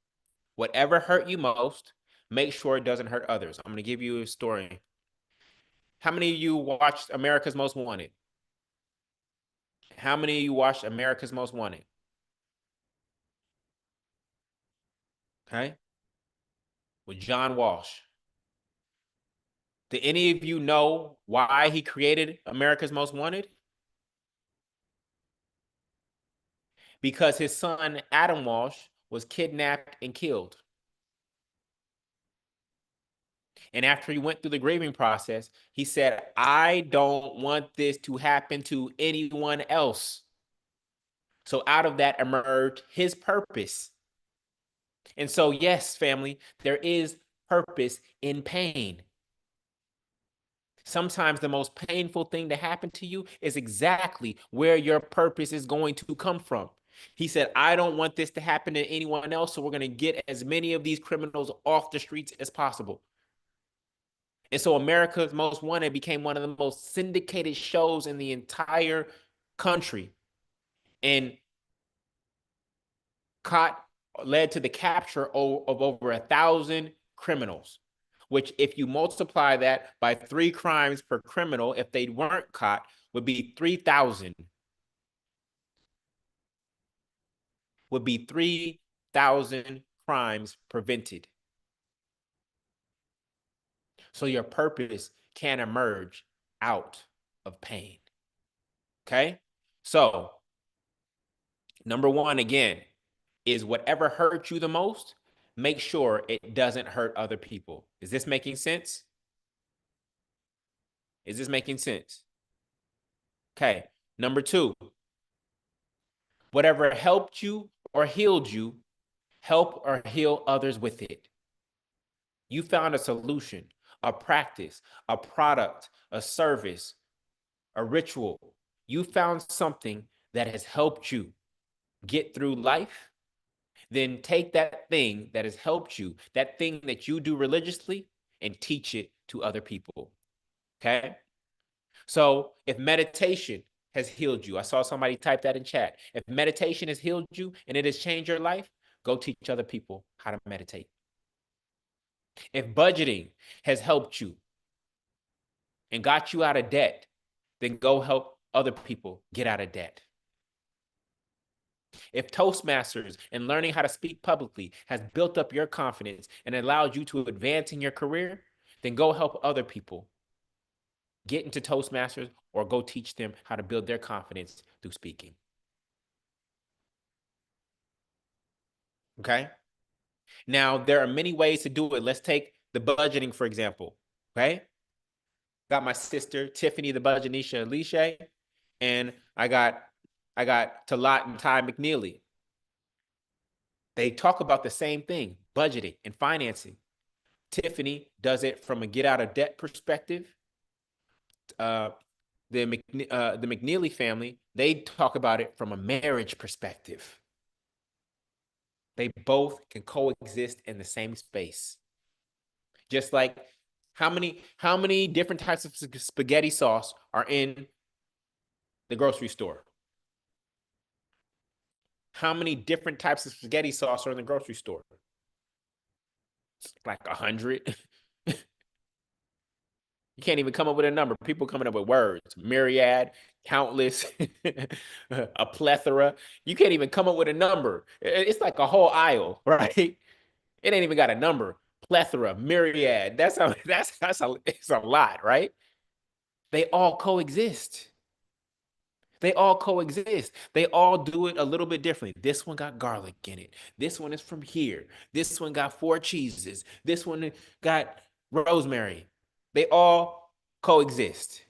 Whatever hurt you most, make sure it doesn't hurt others. I'm going to give you a story. How many of you watched America's Most Wanted? How many of you watched America's Most Wanted? Okay. With John Walsh. Do any of you know why he created America's Most Wanted? Because his son, Adam Walsh, was kidnapped and killed. And after he went through the grieving process, he said, I don't want this to happen to anyone else. So out of that emerged his purpose. And so, yes, family, there is purpose in pain. Sometimes the most painful thing to happen to you is exactly where your purpose is going to come from. He said, I don't want this to happen to anyone else, so we're going to get as many of these criminals off the streets as possible. And so America's Most Wanted became one of the most syndicated shows in the entire country, and led to the capture of over 1,000 criminals, which if you multiply that by 3 crimes per criminal, if they weren't caught, would be 3,000. Would be 3,000 crimes prevented. So your purpose can emerge out of pain. Okay? So, number one, again, is whatever hurts you the most, make sure it doesn't hurt other people. Is this making sense? Is this making sense? Okay. Number 2, whatever helped you or healed you, help or heal others with it. You found a solution, a practice, a product, a service, a ritual. You found something that has helped you get through life. Then take that thing that has helped you, that thing that you do religiously, and teach it to other people. Okay? So if meditation has healed you, I saw somebody type that in chat. If meditation has healed you and it has changed your life, go teach other people how to meditate. If budgeting has helped you and got you out of debt, then go help other people get out of debt. If Toastmasters and learning how to speak publicly has built up your confidence and allowed you to advance in your career, then go help other people get into Toastmasters or go teach them how to build their confidence through speaking. Okay? Now, there are many ways to do it. Let's take the budgeting, for example. Okay? Got my sister, Tiffany the Budgetisha Alicia, and I got Talat and Ty McNeely. They talk about the same thing, budgeting and financing. Tiffany does it from a get out of debt perspective. The McNeely family, they talk about it from a marriage perspective. They both can coexist in the same space. Just like how many different types of spaghetti sauce are in the grocery store? How many different types of spaghetti sauce are in the grocery store? It's like 100. You can't even come up with a number. People coming up with words, myriad, countless, a plethora. You can't even come up with a number. It's like a whole aisle, right? It ain't even got a number. Plethora, myriad. It's a lot, right? They all coexist. They all coexist. They all do it a little bit differently. This one got garlic in it. This one is from here. This one got 4 cheeses. This one got rosemary. They all coexist.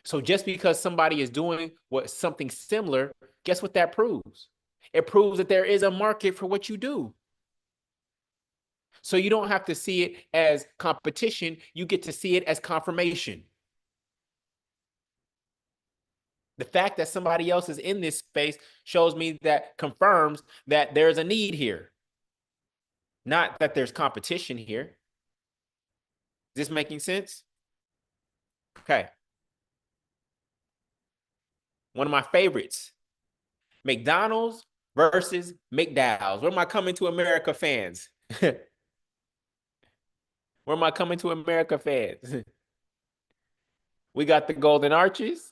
So just because somebody is doing something similar, guess what that proves? It proves that there is a market for what you do. So you don't have to see it as competition. You get to see it as confirmation. The fact that somebody else is in this space shows me that confirms that there's a need here, not that there's competition here. Is this making sense? Okay. One of my favorites, McDonald's versus McDowell's. Where are my Coming to America fans? Where are my Coming to America fans? We got the Golden Arches.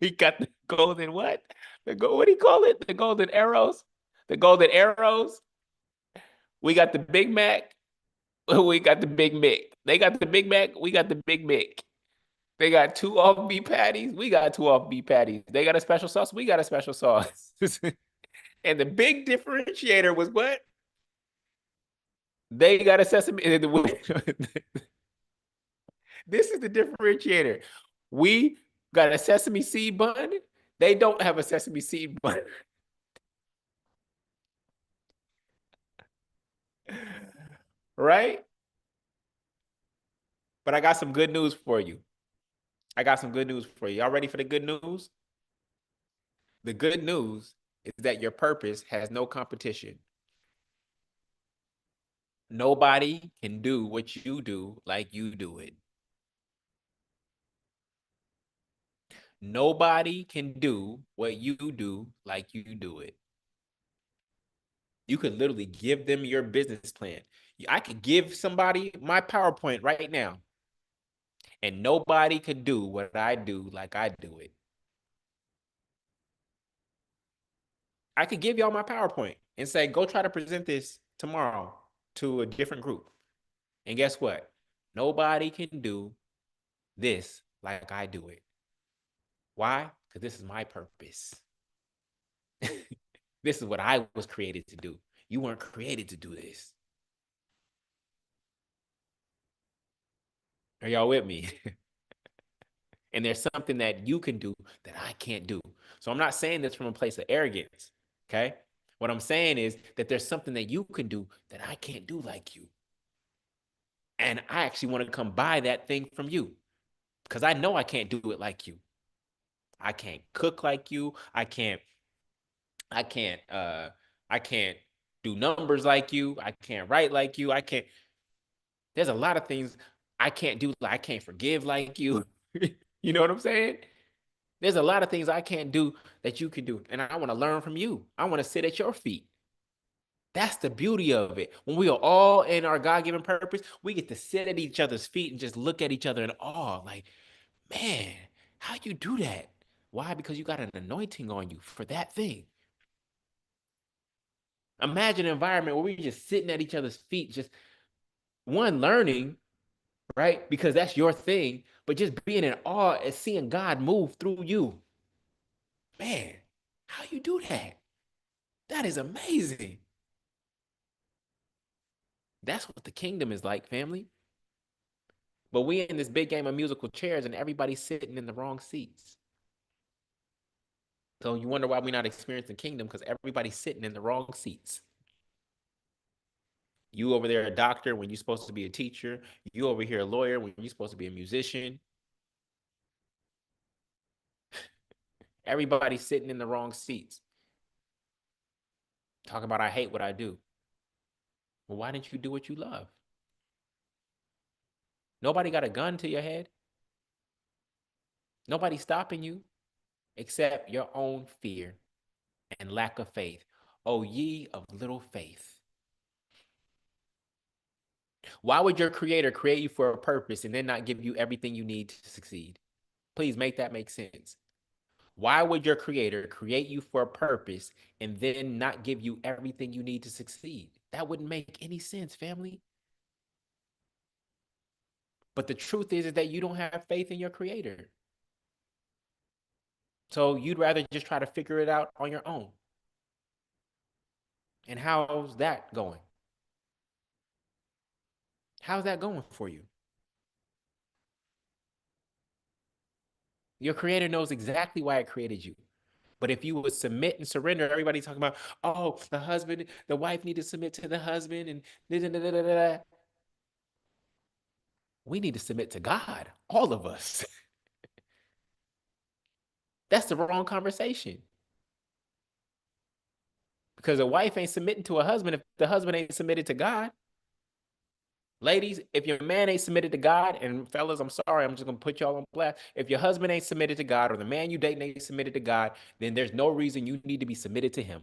We got the golden what? What do you call it? The golden arrows. The golden arrows. We got the Big Mac. We got the Big Mac. They got the Big Mac. We got the Big Mac. They got two off beef patties. We got two off beef patties. They got a special sauce. We got a special sauce. And the big differentiator was what? They got a sesame. This is the differentiator. We got a sesame seed bun. They don't have a sesame seed bun. Right? But I got some good news for you. I got some good news for you. Y'all ready for the good news? The good news is that your purpose has no competition. Nobody can do what you do like you do it. Nobody can do what you do like you do it. You could literally give them your business plan. I could give somebody my PowerPoint right now, and nobody could do what I do like I do it. I could give y'all my PowerPoint and say, go try to present this tomorrow to a different group. And guess what? Nobody can do this like I do it. Why? Because this is my purpose. This is what I was created to do. You weren't created to do this. Are y'all with me? And there's something that you can do that I can't do. So I'm not saying this from a place of arrogance. Okay. What I'm saying is that there's something that you can do that I can't do like you. And I actually want to come buy that thing from you because I know I can't do it like you. I can't cook like you. I can't, I can't do numbers like you. I can't write like you. I can't, there's a lot of things I can't do. I can't forgive like you. You know what I'm saying? There's a lot of things I can't do that you can do. And I want to learn from you. I want to sit at your feet. That's the beauty of it. When we are all in our God given purpose, we get to sit at each other's feet and just look at each other in awe. Like, man, how you do that? Why? Because you got an anointing on you for that thing. Imagine an environment where we're just sitting at each other's feet, just one learning, right? Because that's your thing, but just being in awe and seeing God move through you. Man, how you do that? That is amazing. That's what the kingdom is like, family. But we in this big game of musical chairs and everybody's sitting in the wrong seats. So you wonder why we're not experiencing kingdom because everybody's sitting in the wrong seats. You over there a doctor when you're supposed to be a teacher. You over here a lawyer when you're supposed to be a musician. Everybody's sitting in the wrong seats. Talking about I hate what I do. Well, why didn't you do what you love? Nobody got a gun to your head. Nobody's stopping you except your own fear and lack of faith. O ye of little faith. Why would your creator create you for a purpose and then not give you everything you need to succeed? Please make that make sense. Why would your creator create you for a purpose and then not give you everything you need to succeed? That wouldn't make any sense, family. But the truth is that you don't have faith in your creator. So you'd rather just try to figure it out on your own. And how's that going? How's that going for you? Your creator knows exactly why it created you. But if you would submit and surrender, everybody talking about, oh, the husband, the wife need to submit to the husband, and da, da, da, da, da, da. We need to submit to God, all of us. That's the wrong conversation. Because a wife ain't submitting to a husband if the husband ain't submitted to God. Ladies, if your man ain't submitted to God, and fellas, I'm sorry, I'm just gonna put y'all on blast. If your husband ain't submitted to God, or the man you dating ain't submitted to God, then there's no reason you need to be submitted to him.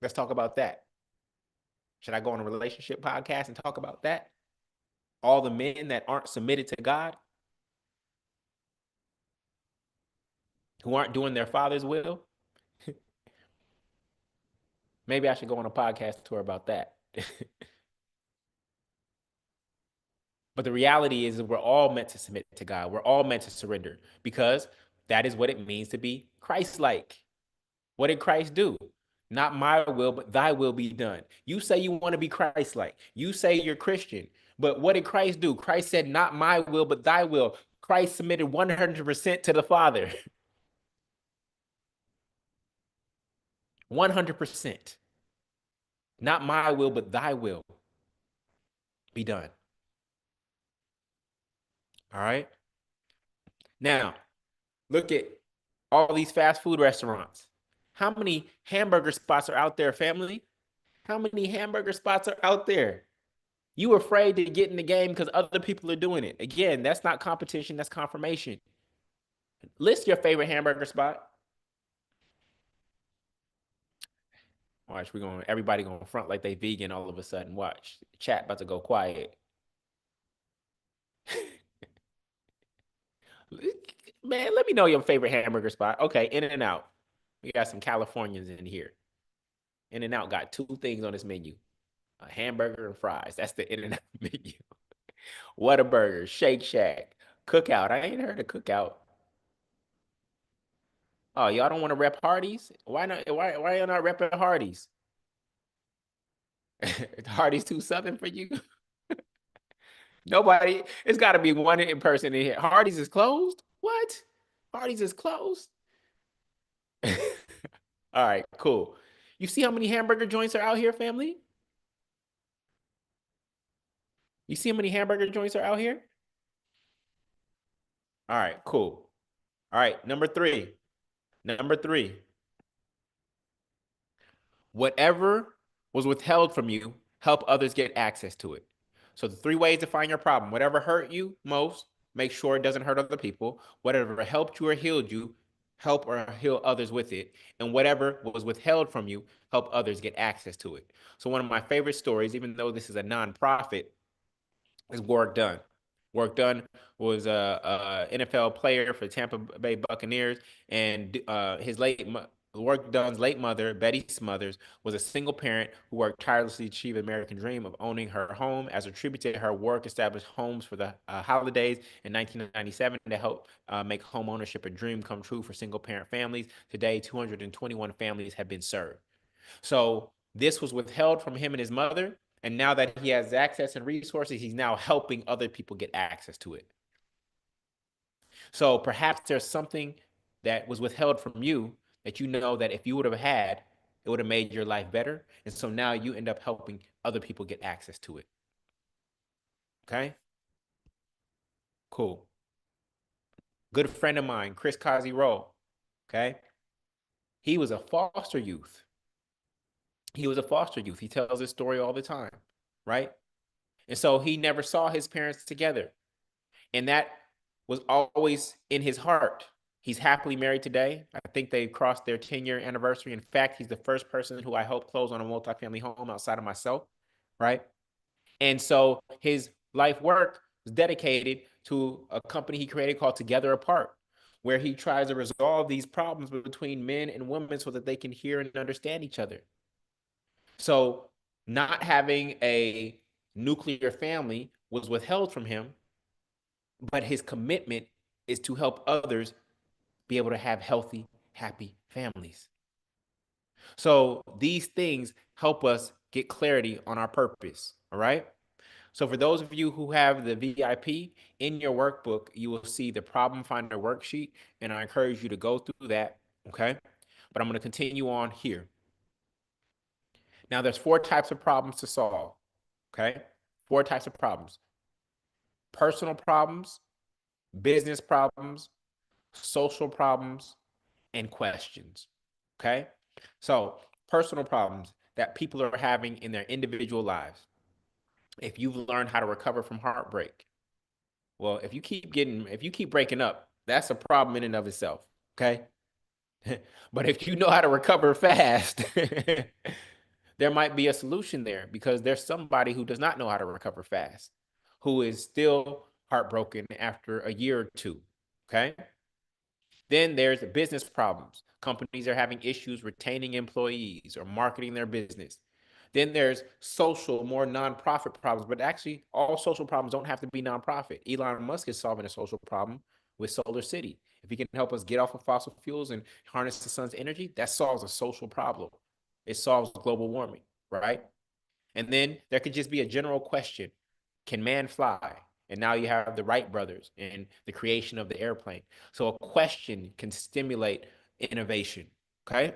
Let's talk about that. Should I go on a relationship podcast and talk about that? All the men that aren't submitted to God, who aren't doing their father's will. Maybe I should go on a podcast tour about that. But the reality is we're all meant to submit to God. We're all meant to surrender because that is what it means to be Christ-like. What did Christ do? Not my will, but thy will be done. You say you want to be Christ-like. You say you're Christian. But what did Christ do? Christ said, not my will, but thy will. Christ submitted 100% to the Father. 100%. Not my will, but thy will be done. All right. Now, look at all these fast food restaurants. How many hamburger spots are out there, family? How many hamburger spots are out there? You afraid to get in the game because other people are doing it. Again, that's not competition, that's confirmation. List your favorite hamburger spot. Watch, everybody gonna front like they vegan all of a sudden. Watch. Chat about to go quiet. Man, let me know your favorite hamburger spot. Okay, In-N-Out. We got some Californians in here. In-N-Out got two things on its menu: a hamburger and fries. That's the In-N-Out menu. Whataburger, Shake Shack, Cookout. I ain't heard of Cookout. Oh, y'all don't want to rep Hardee's? Why not? Why y'all not repping Hardee's? Hardee's too southern for you? Nobody. It's got to be one in person in here. Hardee's is closed. What? Hardee's is closed. All right, cool. You see how many hamburger joints are out here, family? You see how many hamburger joints are out here? All right, cool. All right, number three. Number three. Whatever was withheld from you, help others get access to it. So the three ways to find your problem: whatever hurt you most, make sure it doesn't hurt other people. Whatever helped you or healed you, help or heal others with it. And whatever was withheld from you, help others get access to it. So one of my favorite stories, even though this is a nonprofit, is Warrick Dunn. Warrick Dunn was a NFL player for the Tampa Bay Buccaneers, and Warrick Dunn's late mother, Betty Smothers, was a single parent who worked tirelessly to achieve the American dream of owning her home. As a tribute to her work, established homes for the holidays in 1997 to help make home ownership a dream come true for single parent families. Today, 221 families have been served. So this was withheld from him and his mother. And now that he has access and resources, he's now helping other people get access to it. So perhaps there's something that was withheld from you that you know that if you would have had, it would have made your life better. And so now you end up helping other people get access to it. Okay? Cool. Good friend of mine, Chris Cozzy okay? He was a foster youth. He was a foster youth. He tells this story all the time, right? And so he never saw his parents together. And that was always in his heart. He's happily married today. I think they crossed their 10-year anniversary. In fact, he's the first person who I helped close on a multifamily home outside of myself, right? And so his life work was dedicated to a company he created called Together Apart, where he tries to resolve these problems between men and women so that they can hear and understand each other. So not having a nuclear family was withheld from him, but his commitment is to help others be able to have healthy, happy families. So these things help us get clarity on our purpose. All right. So for those of you who have the VIP in your workbook, you will see the problem finder worksheet, and I encourage you to go through that, okay? But I'm going to continue on here. Now there's 4 types of problems to solve, okay? 4 types of problems. Personal problems, business problems, social problems, and questions, okay? So personal problems that people are having in their individual lives. If you've learned how to recover from heartbreak, well, if you keep breaking up, that's a problem in and of itself, okay? But if you know how to recover fast, there might be a solution there because there's somebody who does not know how to recover fast, who is still heartbroken after a year or two, okay? Then there's business problems. Companies are having issues retaining employees or marketing their business. Then there's social, more nonprofit problems, but actually, all social problems don't have to be nonprofit. Elon Musk is solving a social problem with Solar City. If he can help us get off of fossil fuels and harness the sun's energy, that solves a social problem. It solves global warming, right? And then there could just be a general question: can man fly? And now you have the Wright brothers and the creation of the airplane. So a question can stimulate innovation. Okay.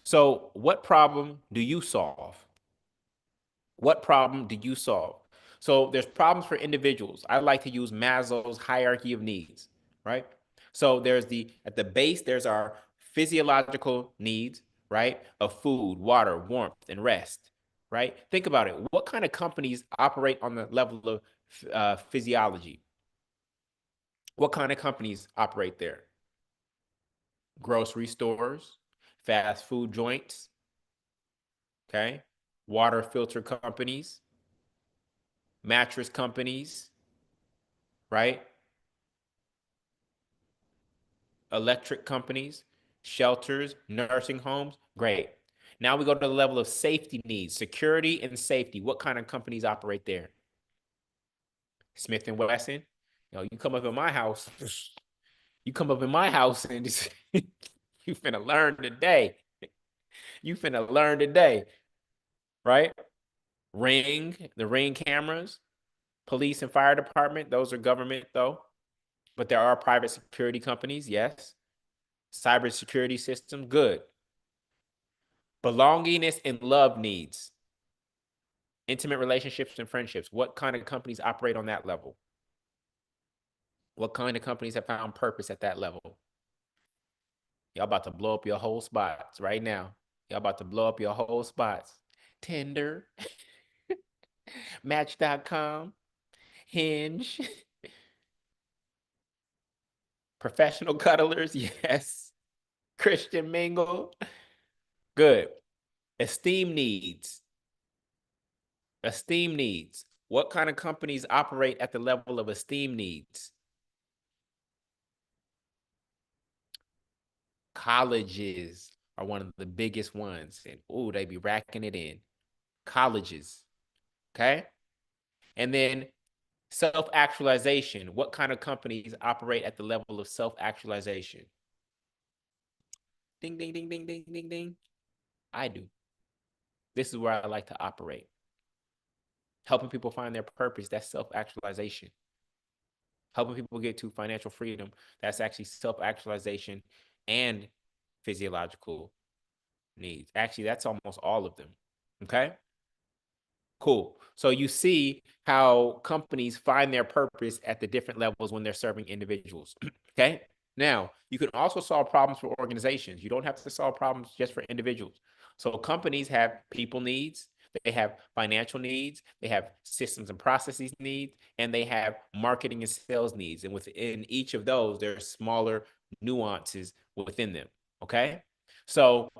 So, what problem do you solve? What problem do you solve? So there's problems for individuals. I like to use Maslow's hierarchy of needs, right? So there's at the base, there's our physiological needs, right? Of food, water, warmth, and rest, right? Think about it. What kind of companies operate on the level of physiology? What kind of companies operate there? Grocery stores, fast food joints, okay? Water filter companies, mattress companies, right? Electric companies, shelters, nursing homes. Great. Now we go to the level of safety needs, security and safety. What kind of companies operate there? Smith and Wesson. You know, you come up in my house, you come up in my house and just, you finna learn today. You finna learn today, right? The Ring cameras, police and fire department. Those are government though, but there are private security companies. Yes. Cybersecurity system. Good. Belongingness and love needs, intimate relationships and friendships. What kind of companies operate on that level? What kind of companies have found purpose at that level? Y'all about to blow up your whole spots right now. Y'all about to blow up your whole spots. Tinder, Match.com, Hinge, professional cuddlers, yes. Christian Mingle, good. Esteem needs, esteem needs. What kind of companies operate at the level of esteem needs? Colleges are one of the biggest ones. And oh, they be racking it in. Colleges. Okay. And then self-actualization. What kind of companies operate at the level of self-actualization? Ding, ding, ding, ding, ding, ding, ding. I do. This is where I like to operate. Helping people find their purpose. That's self-actualization. Helping people get to financial freedom. That's actually self-actualization and physiological needs. Actually, that's almost all of them. Okay. Cool. So you see how companies find their purpose at the different levels when they're serving individuals. Okay. Now, you can also solve problems for organizations. You don't have to solve problems just for individuals. So companies have people needs, they have financial needs, they have systems and processes needs, and they have marketing and sales needs. And within each of those, there are smaller nuances within them. Okay. So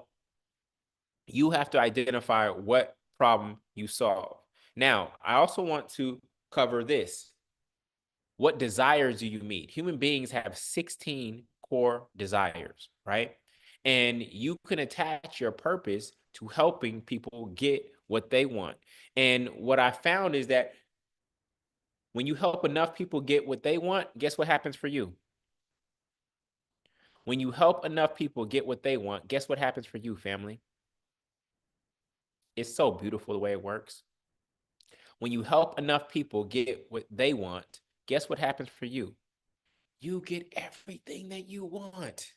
you have to identify what problem you solve. Now, I also want to cover this. What desires do you meet? Human beings have 16 core desires, right? And you can attach your purpose to helping people get what they want. And what I found is that when you help enough people get what they want, guess what happens for you? When you help enough people get what they want, guess what happens for you, family? It's so beautiful the way it works. When you help enough people get what they want, guess what happens for you? You get everything that you want.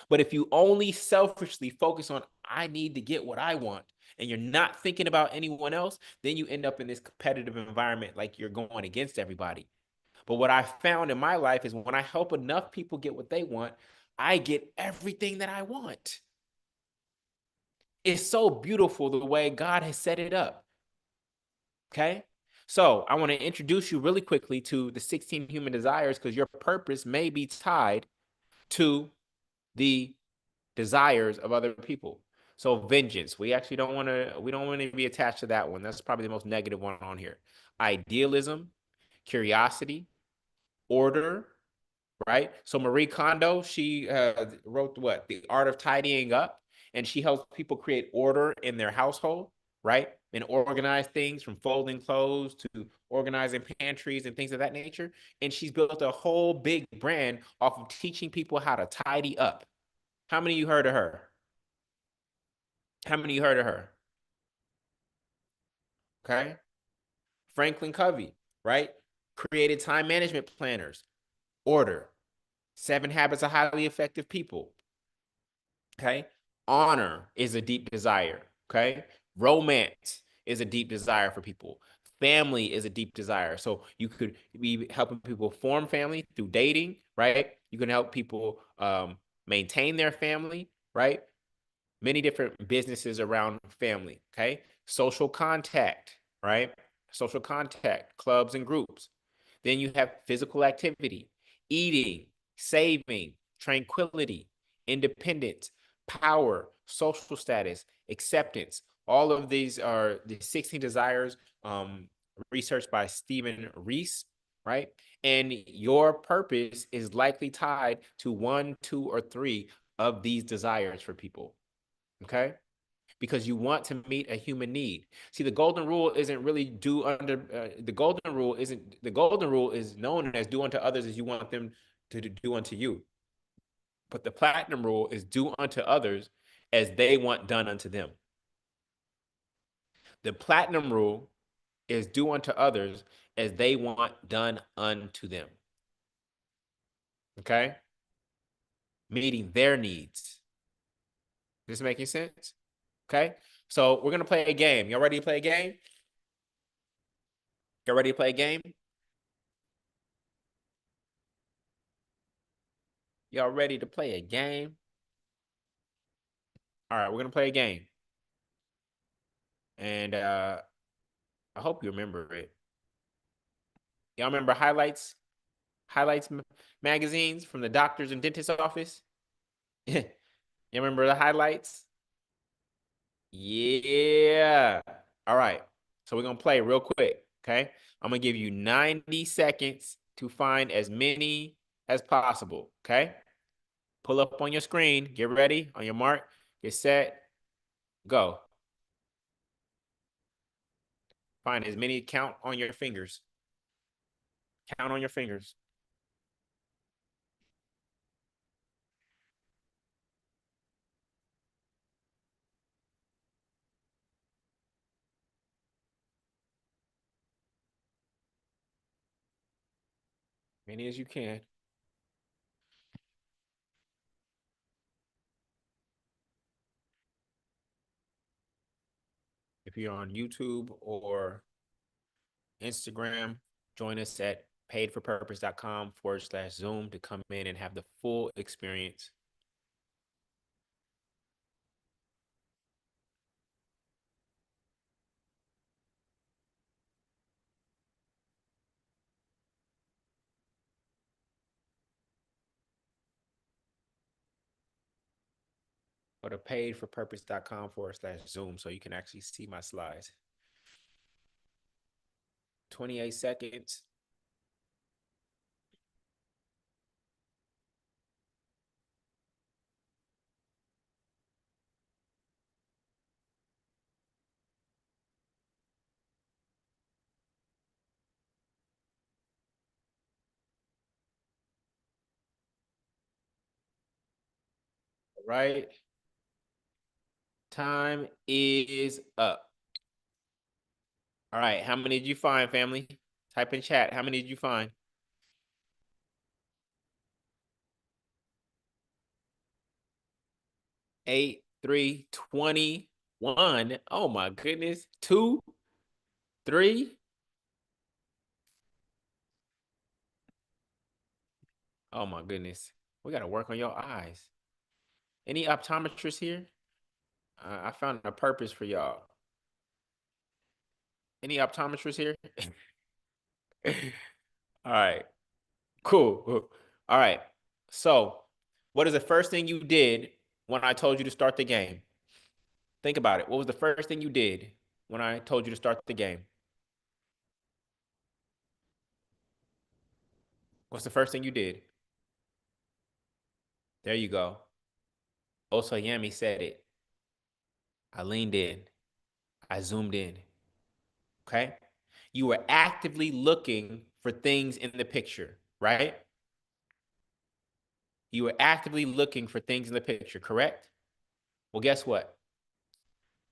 But if you only selfishly focus on, I need to get what I want, and you're not thinking about anyone else, then you end up in this competitive environment like you're going against everybody. But what I found in my life is when I help enough people get what they want, I get everything that I want. It's so beautiful the way God has set it up. Okay. So I want to introduce you really quickly to the 16 human desires because your purpose may be tied to the desires of other people. So vengeance, we don't want to be attached to that one. That's probably the most negative one on here. Idealism, curiosity, order, right? So Marie Kondo, she wrote what? The Art of Tidying Up, and she helps people create order in their household, right? And organize things from folding clothes to organizing pantries and things of that nature. And she's built a whole big brand off of teaching people how to tidy up. How many of you heard of her? How many of you heard of her? Okay. Franklin Covey, right? Created time management planners, order, 7 habits of highly effective people. Okay. Honor is a deep desire. Okay. Romance is a deep desire for people. Family is a deep desire. So you could be helping people form family through dating, right? You can help people maintain their family, right? Many different businesses around family. Okay. Social contact, right? Social contact, clubs and groups. Then you have physical activity, eating, saving, tranquility, independence, power, social status, acceptance. All of these are the 16 desires researched by Stephen Reese, right? And your purpose is likely tied to one, two, or three of these desires for people. Okay. Because you want to meet a human need. See, the golden rule isn't really do under the golden rule isn't the golden rule is known as do unto others as you want them to do unto you. But the platinum rule is do unto others as they want done unto them. The platinum rule is do unto others as they want done unto them. Okay? Meeting their needs. This making sense? Okay? So we're gonna play a game. Y'all ready to play a game? Y'all ready to play a game? Y'all ready to play a game? All right, we're gonna play a game, and I hope you remember it. Y'all remember highlights magazines from the doctors and dentist office? You remember the highlights? Yeah. All right. So we're gonna play real quick. Okay. I'm gonna give you 90 seconds to find as many as possible. Okay. Pull up on your screen. Get ready. On your mark. Get set. Go. Find as many. Count on your fingers. Count on your fingers. Many as you can. If you're on YouTube or Instagram, join us at paidforpurpose.com/Zoom to come in and have the full experience. Or to paidforpurpose.com/Zoom so you can actually see my slides. 28 seconds. Right. Time is up. All right. How many did you find, family? Type in chat. How many did you find? 8, 3, 21. Oh my goodness. 2, 3. Oh my goodness. We got to work on your eyes. Any optometrists here? I found a purpose for y'all. Any optometrists here? All right. Cool. All right. So, what is the first thing you did when I told you to start the game? Think about it. What was the first thing you did when I told you to start the game? What's the first thing you did? There you go. Osoyemi said it. I leaned in. I zoomed in. Okay. You were actively looking for things in the picture, right? You were actively looking for things in the picture, correct? Well, guess what?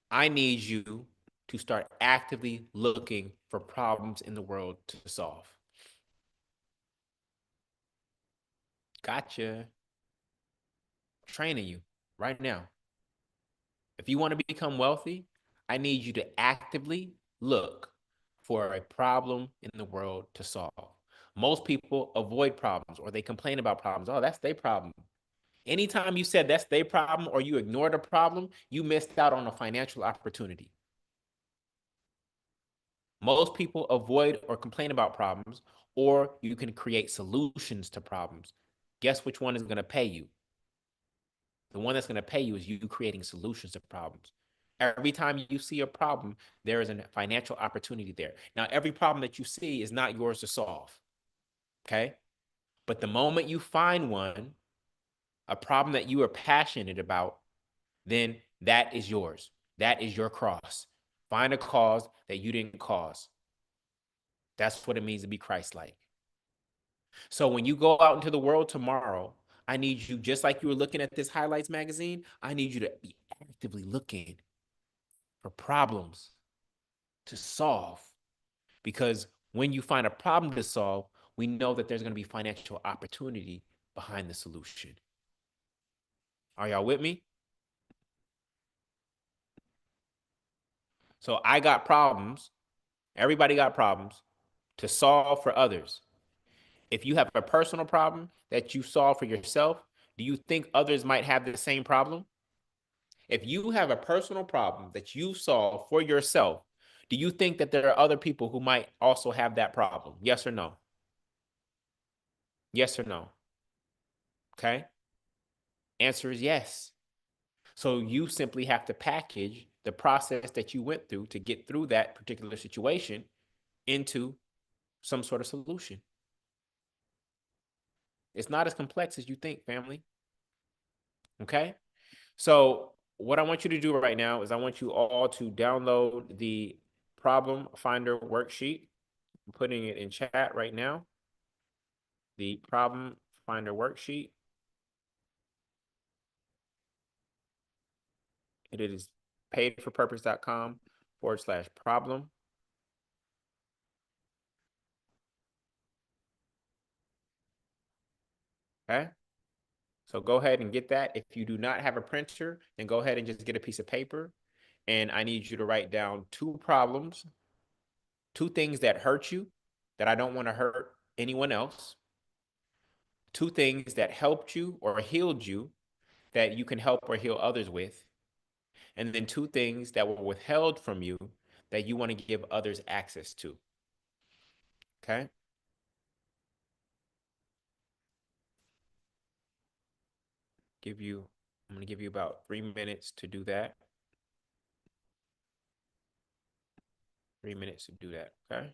I need you to start actively looking for problems in the world to solve. Gotcha. Training you right now. If you want to become wealthy, I need you to actively look for a problem in the world to solve. Most people avoid problems or they complain about problems. Oh, that's their problem. Anytime you said that's their problem or you ignored a problem, you missed out on a financial opportunity. Most people avoid or complain about problems, or you can create solutions to problems. Guess which one is going to pay you? The one that's going to pay you is you creating solutions to problems. Every time you see a problem, there is a financial opportunity there. Now, every problem that you see is not yours to solve. Okay. But the moment you find one, a problem that you are passionate about, then that is yours. That is your cross. Find a cause that you didn't cause. That's what it means to be Christ like. So when you go out into the world tomorrow, I need you, just like you were looking at this highlights magazine, I need you to be actively looking for problems to solve. Because when you find a problem to solve, we know that there's going to be financial opportunity behind the solution. Are y'all with me? So I got problems. Everybody got problems to solve for others. If you have a personal problem that you solve for yourself, do you think others might have the same problem? If you have a personal problem that you solve for yourself, do you think that there are other people who might also have that problem? Yes or no? Yes or no? Okay. Answer is yes. So you simply have to package the process that you went through to get through that particular situation into some sort of solution. It's not as complex as you think, family. Okay. So what I want you to do right now is I want you all to download the problem finder worksheet. I'm putting it in chat right now. The problem finder worksheet. It is paidforpurpose.com/problem. Okay. So go ahead and get that. If you do not have a printer, then go ahead and just get a piece of paper. And I need you to write down 2 problems, 2 things that hurt you that I don't want to hurt anyone else, 2 things that helped you or healed you that you can help or heal others with, and then 2 things that were withheld from you that you want to give others access to. Okay. I'm going to give you about 3 minutes to do that. 3 minutes to do that. Okay.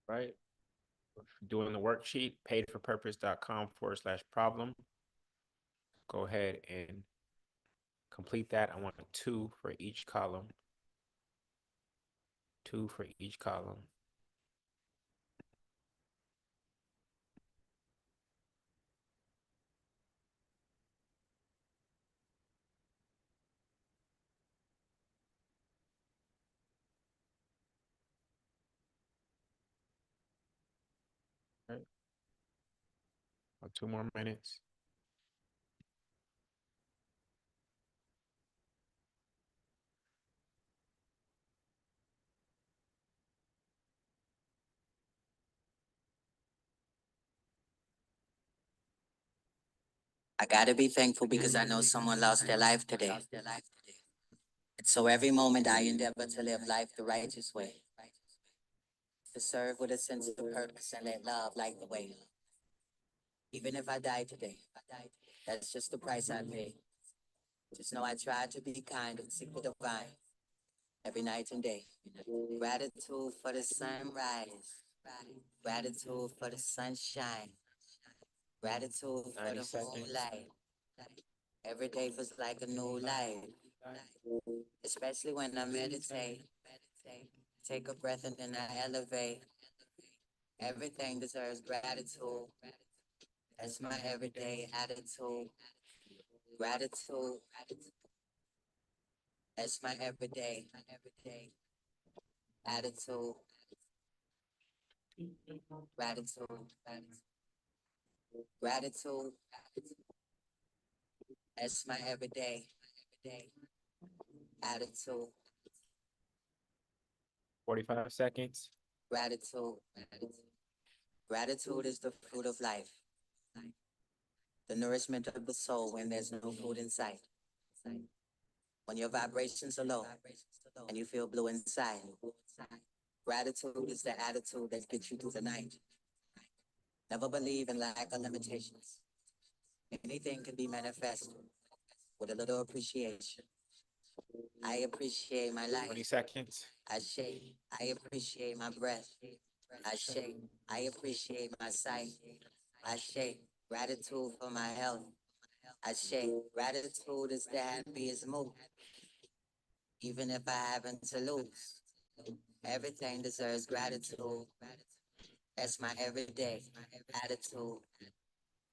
right? Doing the worksheet, paidforpurpose.com/problem. Go ahead and complete that. I want 2 for each column. 2 for each column. Right. 2 more minutes. I gotta be thankful because I know someone lost their life today. And so every moment I endeavor to live life the righteous way, to serve with a sense of purpose and let love light the way. Even if I die today, that's just the price I pay. Just know I try to be kind and seek the divine every night and day. Gratitude for the sunrise, gratitude for the sunshine, gratitude for 90 the seconds. moonlight. Every day feels like a new life, especially when I meditate. Take a breath and then I elevate. Everything deserves gratitude. That's my everyday attitude. Gratitude. That's my everyday attitude. Gratitude. Gratitude. That's my everyday attitude. 45 seconds. Gratitude. Gratitude is the fruit of life, the nourishment of the soul when there's no food in sight. When your vibrations are low and you feel blue inside, gratitude is the attitude that gets you through the night. Never believe in lack or limitations. Anything can be manifested with a little appreciation. I appreciate my 20 life. seconds. I shake. I appreciate my breath. I shake. I appreciate my sight. I shake. Gratitude for my health. I shake. Gratitude is the happiest mood, even if I happen to lose. Everything deserves gratitude. That's my everyday attitude.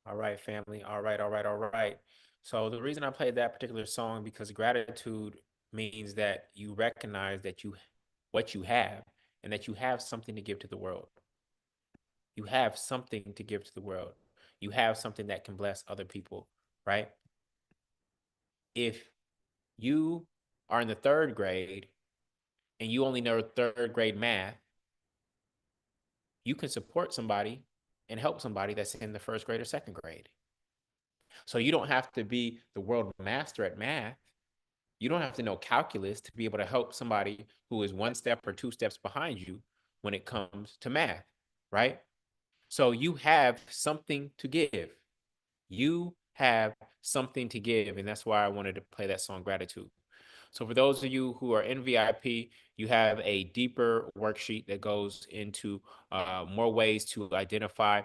All right, family. All right, all right, all right. So the reason I played that particular song because gratitude means that you recognize that you what you have and that you have something to give to the world. You have something to give to the world. You have something that can bless other people, right? If you are in the 3rd grade and you only know 3rd grade math, you can support somebody and help somebody that's in the 1st grade or 2nd grade. So you don't have to be the world master at math. You don't have to know calculus to be able to help somebody who is 1 step or 2 steps behind you when it comes to math, right? So you have something to give. You have something to give. And that's why I wanted to play that song, Gratitude. So for those of you who are in VIP, you have a deeper worksheet that goes into more ways to identify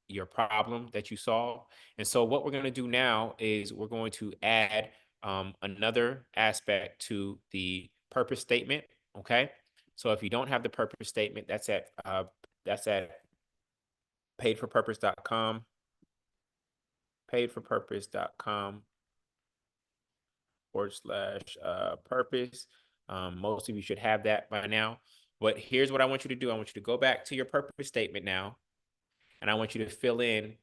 your problem that you solve. And so what we're going to do now is we're going to add another aspect to the purpose statement. Okay. So if you don't have the purpose statement, that's at paidforpurpose.com, paidforpurpose.com /purpose. Most of you should have that by now. But here's what I want you to do. I want you to go back to your purpose statement now, and I want you to fill in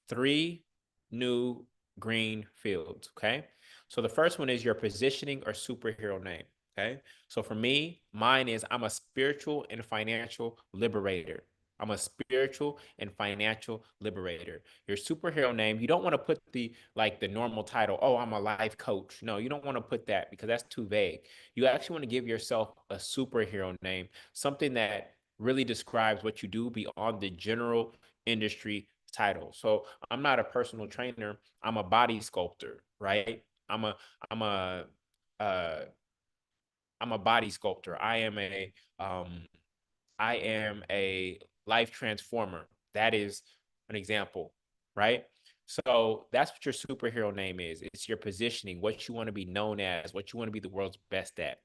3 new green fields. Okay. So the first one is your positioning or superhero name. Okay. So for me, mine is I'm a spiritual and financial liberator. I'm a spiritual and financial liberator. Your superhero name, you don't want to put the normal title, oh, I'm a life coach. No, you don't want to put that because that's too vague. You actually want to give yourself a superhero name, something that really describes what you do beyond the general industry title. So I'm not a personal trainer. I'm a body sculptor, right? I'm a uh I'm a body sculptor. I am a I am a life transformer. That is an example, right? So that's what your superhero name is. It's your positioning, what you want to be known as, what you want to be the world's best at.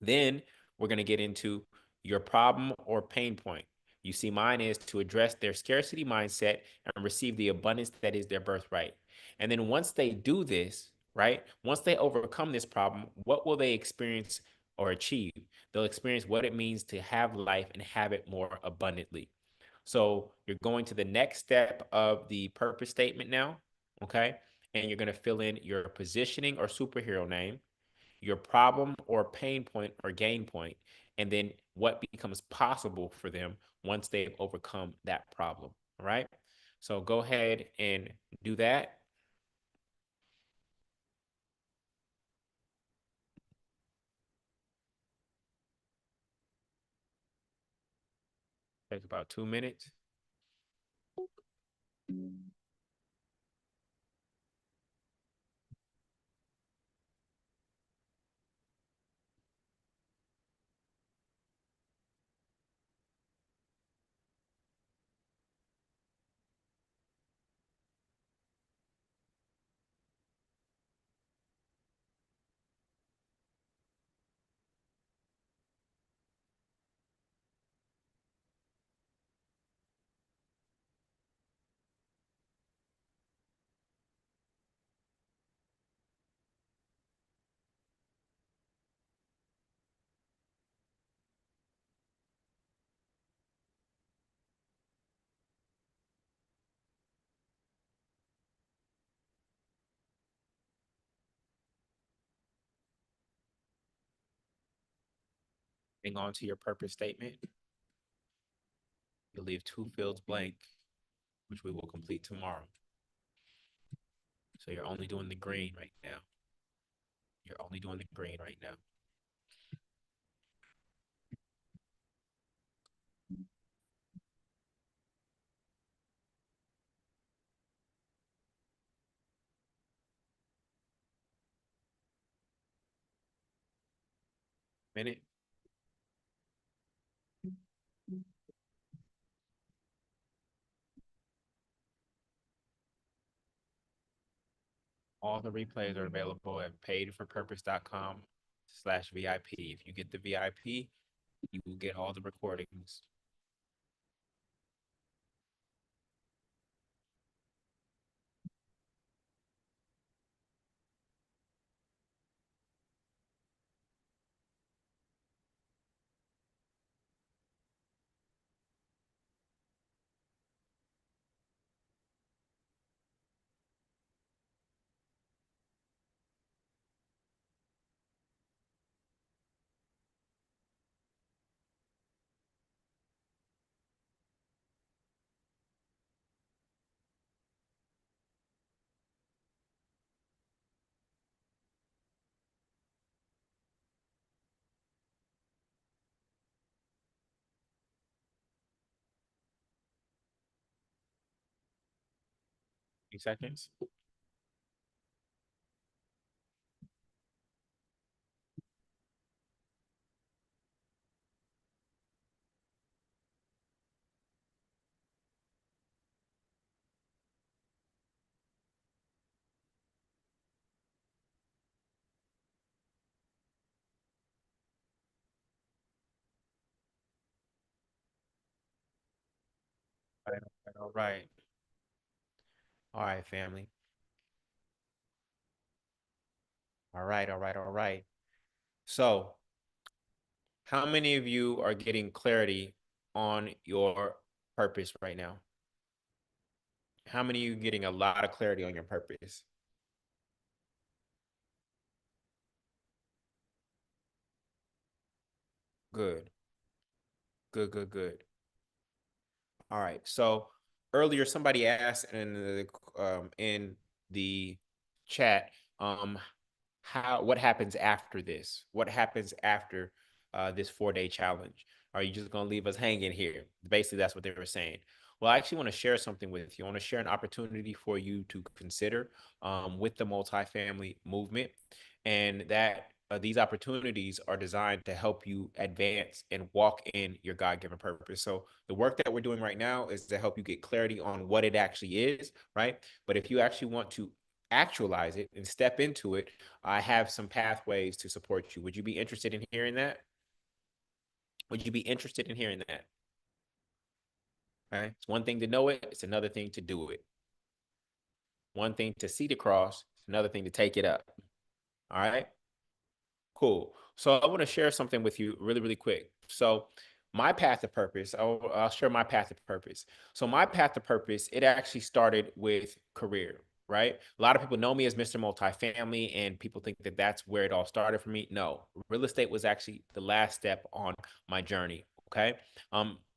Then we're going to get into your problem or pain point. You see, mine is to address their scarcity mindset and receive the abundance that is their birthright. And then once they do this, right, once they overcome this problem, what will they experience or achieve? They'll experience what it means to have life and have it more abundantly. So you're going to the next step of the purpose statement now, okay? And you're going to fill in your positioning or superhero name, your problem or pain point or gain point, and then what becomes possible for them once they've overcome that problem. All right. So go ahead and do that. Take about 2 minutes. Hang on to your purpose statement. You'll leave 2 fields blank, which we will complete tomorrow. So you're only doing the green right now. You're only doing the green right now. Minute. All the replays are available at paidforpurpose.com/VIP. If you get the VIP, you will get all the recordings. Few seconds. All right, all right. All right, family. All right, all right, all right. So, how many of you are getting clarity on your purpose right now? How many of you getting a lot of clarity on your purpose? Good, good, good, good. All right. So earlier, somebody asked in the chat, how what happens after this? What happens after this 4-day challenge? Are you just gonna leave us hanging here? Basically, that's what they were saying. Well, I actually want to share something with you. I want to share an opportunity for you to consider with the multifamily movement, and that these opportunities are designed to help you advance and walk in your God-given purpose. So the work that we're doing right now is to help you get clarity on what it actually is, right? But if you actually want to actualize it and step into it, I have some pathways to support you. Would you be interested in hearing that? Would you be interested in hearing that? Okay. It's one thing to know it, it's another thing to do it. One thing to see the cross, another thing to take it up. All right. Cool. So I want to share something with you really, really quick. So my path to purpose, I'll share my path to purpose. So my path to purpose, it actually started with career, right? A lot of people know me as Mr. Multifamily, and people think that that's where it all started for me. No, real estate was actually the last step on my journey. Okay.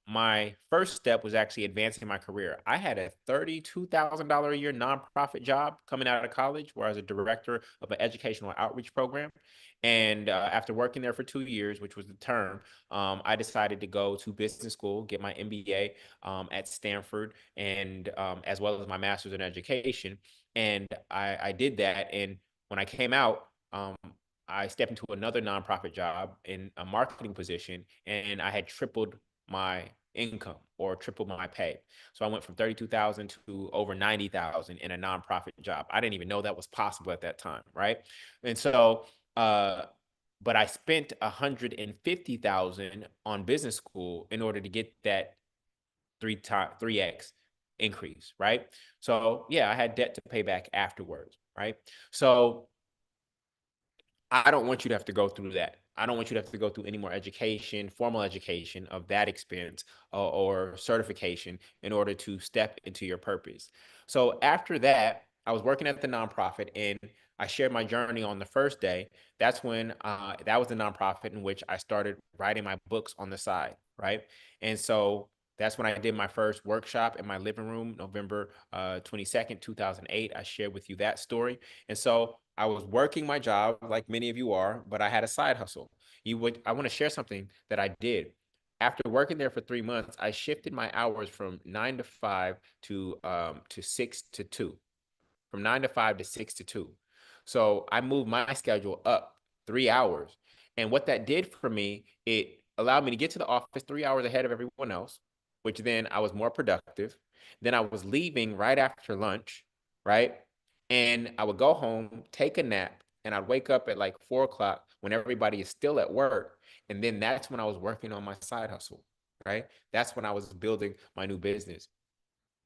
My first step was actually advancing my career. I had a $32,000 a year nonprofit job coming out of college, where I was a director of an educational outreach program. And after working there for 2 years, which was the term, I decided to go to business school, get my MBA at Stanford, and as well as my master's in education. And I did that. And when I came out, I stepped into another nonprofit job in a marketing position, and I had tripled my income or tripled my pay. So I went from 32,000 to over 90,000 in a nonprofit job. I didn't even know that was possible at that time, right? And so uh, but I spent 150,000 on business school in order to get that 3x increase, right? So yeah, I had debt to pay back afterwards, right? So I don't want you to have to go through that. I don't want you to have to go through any more education, formal education of that experience or certification in order to step into your purpose. So after that, I was working at the nonprofit and I shared my journey on the first day. That's when that was the nonprofit in which I started writing my books on the side, right? And so that's when I did my first workshop in my living room, November 22nd, 2008. I shared with you that story. And so I was working my job like many of you are, but I had a side hustle. I want to share something that I did. After working there for 3 months, I shifted my hours from 9 to 5 to 6 to 2, from 9 to 5 to 6 to 2. So I moved my schedule up 3 hours. And what that did for me, it allowed me to get to the office 3 hours ahead of everyone else, which then I was more productive. Then I was leaving right after lunch, right? And I would go home, take a nap, and I'd wake up at like 4 o'clock when everybody is still at work. And then that's when I was working on my side hustle, right? That's when I was building my new business.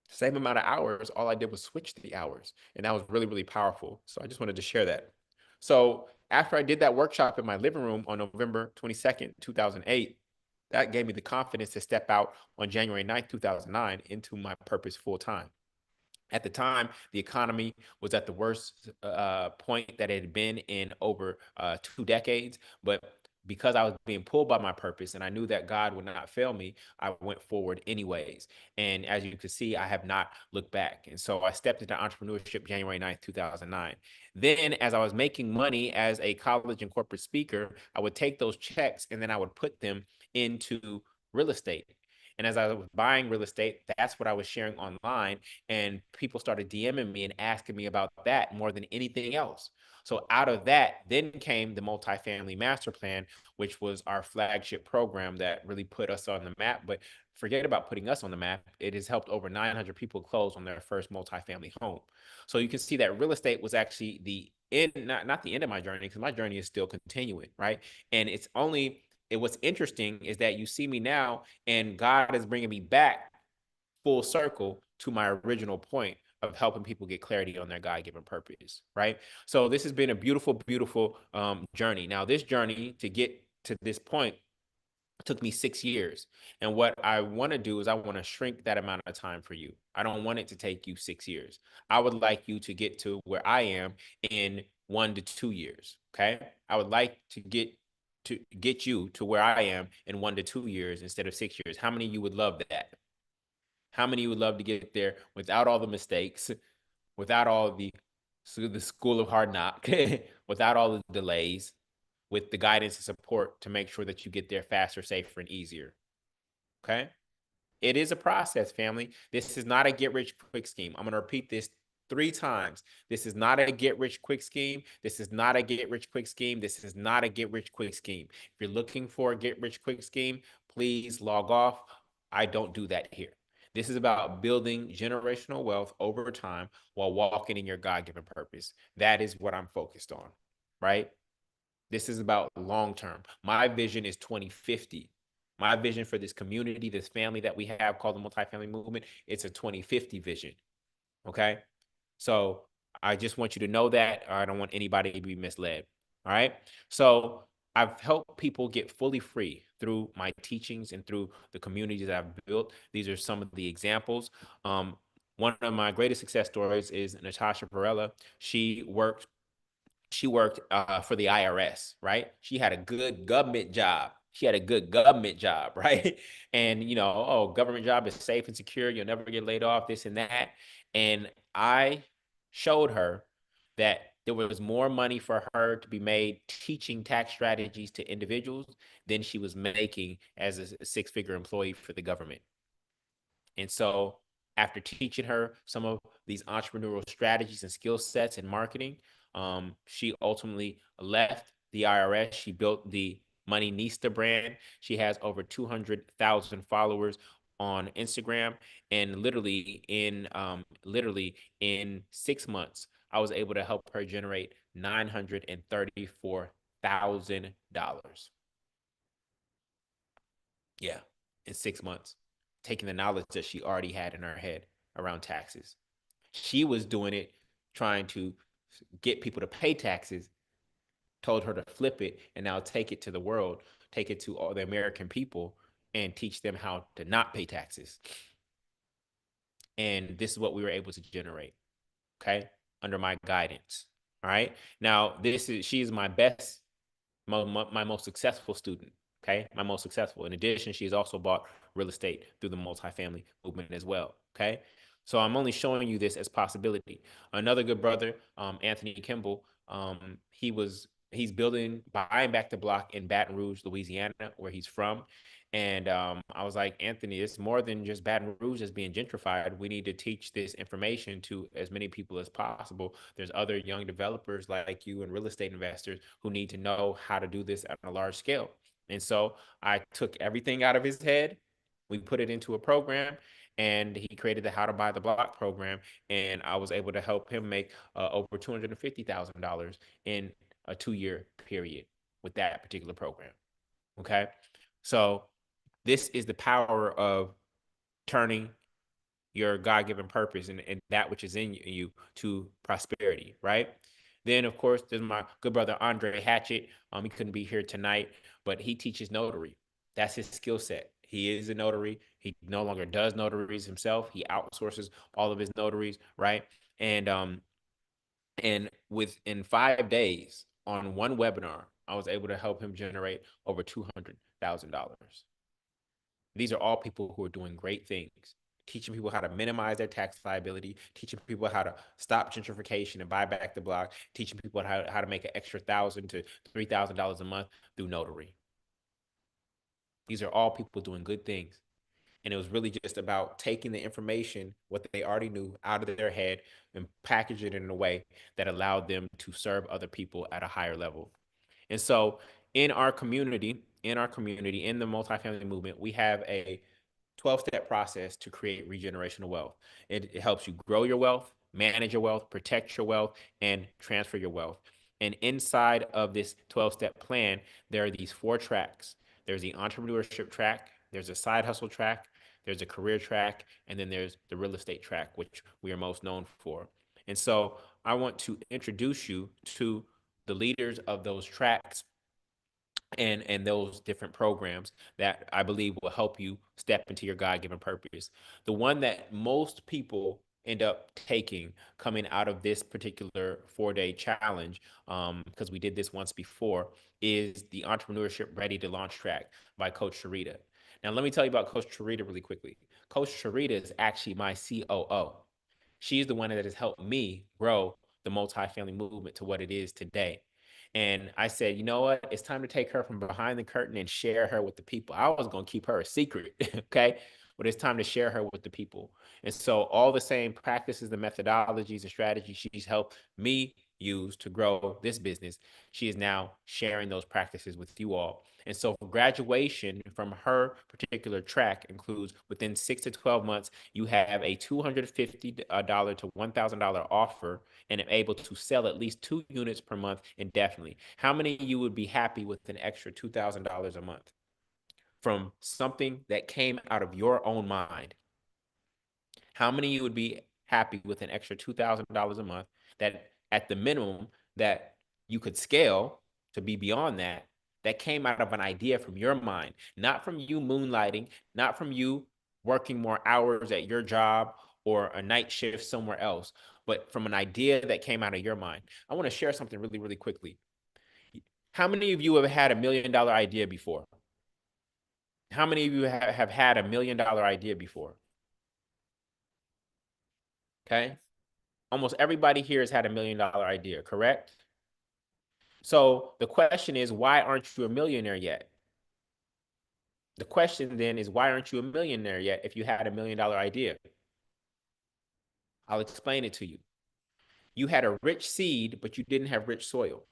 Same amount of hours, all I did was switch the hours. And that was really, really powerful. So I just wanted to share that. So after I did that workshop in my living room on November 22nd, 2008, that gave me the confidence to step out on January 9th, 2009 into my purpose full time. At the time, the economy was at the worst point that it had been in over 2 decades. But because I was being pulled by my purpose and I knew that God would not fail me, I went forward anyways. And as you can see, I have not looked back. And so I stepped into entrepreneurship January 9th, 2009. Then, as I was making money as a college and corporate speaker, I would take those checks and then I would put them into real estate. And as I was buying real estate, that's what I was sharing online. And people started DMing me and asking me about that more than anything else. So out of that, then came the multifamily master plan, which was our flagship program that really put us on the map. But forget about putting us on the map. It has helped over 900 people close on their first multifamily home. So you can see that real estate was actually the end, not the end of my journey, because my journey is still continuing, right? And what's interesting is that you see me now and God is bringing me back full circle to my original point of helping people get clarity on their God-given purpose, right? So this has been a beautiful, beautiful journey. Now, this journey to get to this point took me 6 years. And what I want to do is I want to shrink that amount of time for you. I don't want it to take you 6 years. I would like you to get to where I am in 1 to 2 years. Okay. I would like to get you to where I am in 1 to 2 years instead of 6 years. How many of you would love that? How many of you would love to get there without all the mistakes, without all the school of hard knock, without all the delays, with the guidance and support to make sure that you get there faster, safer, and easier? Okay. It is a process, family. This is not a get rich quick scheme. I'm going to repeat this 3 times. This is not a get rich quick scheme. This is not a get rich quick scheme. This is not a get rich quick scheme. If you're looking for a get rich quick scheme, please log off. I don't do that here. This is about building generational wealth over time while walking in your God given purpose. That is what I'm focused on, right? This is about long term. My vision is 2050. My vision for this community, this family that we have called the multifamily movement, it's a 2050 vision. Okay. So I just want you to know that. I don't want anybody to be misled. All right. So I've helped people get fully free through my teachings and through the communities that I've built. These are some of the examples. One of my greatest success stories is Natasha Varela. She worked for the IRS, right? She had a good government job. She had a good government job, right? And oh, government job is safe and secure. You'll never get laid off, this and that. And I showed her that there was more money for her to be made teaching tax strategies to individuals than she was making as a six-figure employee for the government. And so after teaching her some of these entrepreneurial strategies and skill sets in marketing, she ultimately left the IRS. She built the Money Nista brand. She has over 200,000 followers on Instagram, and literally in 6 months, I was able to help her generate $934,000. Yeah, in 6 months, taking the knowledge that she already had in her head around taxes. She was doing it trying to get people to pay taxes, told her to flip it and now take it to the world, take it to all the American people and teach them how to not pay taxes. And this is what we were able to generate, okay, under my guidance. All right. Now, she's my best, my most successful student. Okay. My most successful. In addition, she's also bought real estate through the multifamily movement as well. Okay. So I'm only showing you this as possibility. Another good brother, Anthony Kimball, he's buying back the block in Baton Rouge, Louisiana, where he's from. And I was like, Anthony, it's more than just Baton Rouge as being gentrified. We need to teach this information to as many people as possible. There's other young developers like you and real estate investors who need to know how to do this at a large scale. And so I took everything out of his head. We put it into a program, and he created the How to Buy the Block program. And I was able to help him make over $250,000 in a 2-year period with that particular program. Okay. So this is the power of turning your God-given purpose and that which is in you to prosperity, right? Then, of course, there's my good brother Andre Hatchett. He couldn't be here tonight, but he teaches notary. That's his skill set. He is a notary. He no longer does notaries himself. He outsources all of his notaries, right? And within 5 days on one webinar, I was able to help him generate over $200,000. These are all people who are doing great things, teaching people how to minimize their tax liability, teaching people how to stop gentrification and buy back the block, teaching people how to make an extra $1,000 to $3,000 a month through notary. These are all people doing good things. And it was really just about taking the information, what they already knew, out of their head and packaging it in a way that allowed them to serve other people at a higher level. And so in our community, in the multifamily movement, we have a 12-step process to create regenerational wealth. It helps you grow your wealth, manage your wealth, protect your wealth, and transfer your wealth. And inside of this 12-step plan, there are these 4 tracks. There's the entrepreneurship track, there's a side hustle track, there's a career track, and then there's the real estate track, which we are most known for. And so I want to introduce you to the leaders of those tracks and those different programs that I believe will help you step into your God-given purpose. The one that most people end up taking coming out of this particular 4-day challenge, because we did this once before, is the Entrepreneurship Ready to Launch track by Coach Sharita. Now, let me tell you about Coach Sharita really quickly. Coach Sharita is actually my COO. She's the one that has helped me grow the multifamily movement to what it is today. And I said, you know what? It's time to take her from behind the curtain and share her with the people. I was going to keep her a secret. Okay. but it's time to share her with the people. And so all the same practices, the methodologies, the strategies she's helped me use to grow this business, she is now sharing those practices with you all. And so graduation from her particular track includes within 6 to 12 months, you have a $250 to $1,000 offer and are able to sell at least 2 units per month indefinitely. How many of you would be happy with an extra $2,000 a month from something that came out of your own mind? How many of you would be happy with an extra $2,000 a month that at the minimum that you could scale to be beyond that, that came out of an idea from your mind, not from you moonlighting, not from you working more hours at your job or a night shift somewhere else, but from an idea that came out of your mind? I want to share something really, really quickly. How many of you have had $1 million idea before? How many of you have had $1 million idea before? Okay. Almost everybody here has had $1 million idea, correct? So the question is, why aren't you a millionaire yet? The question then is, why aren't you a millionaire yet if you had $1 million idea? I'll explain it to you. You had a rich seed, but you didn't have rich soil.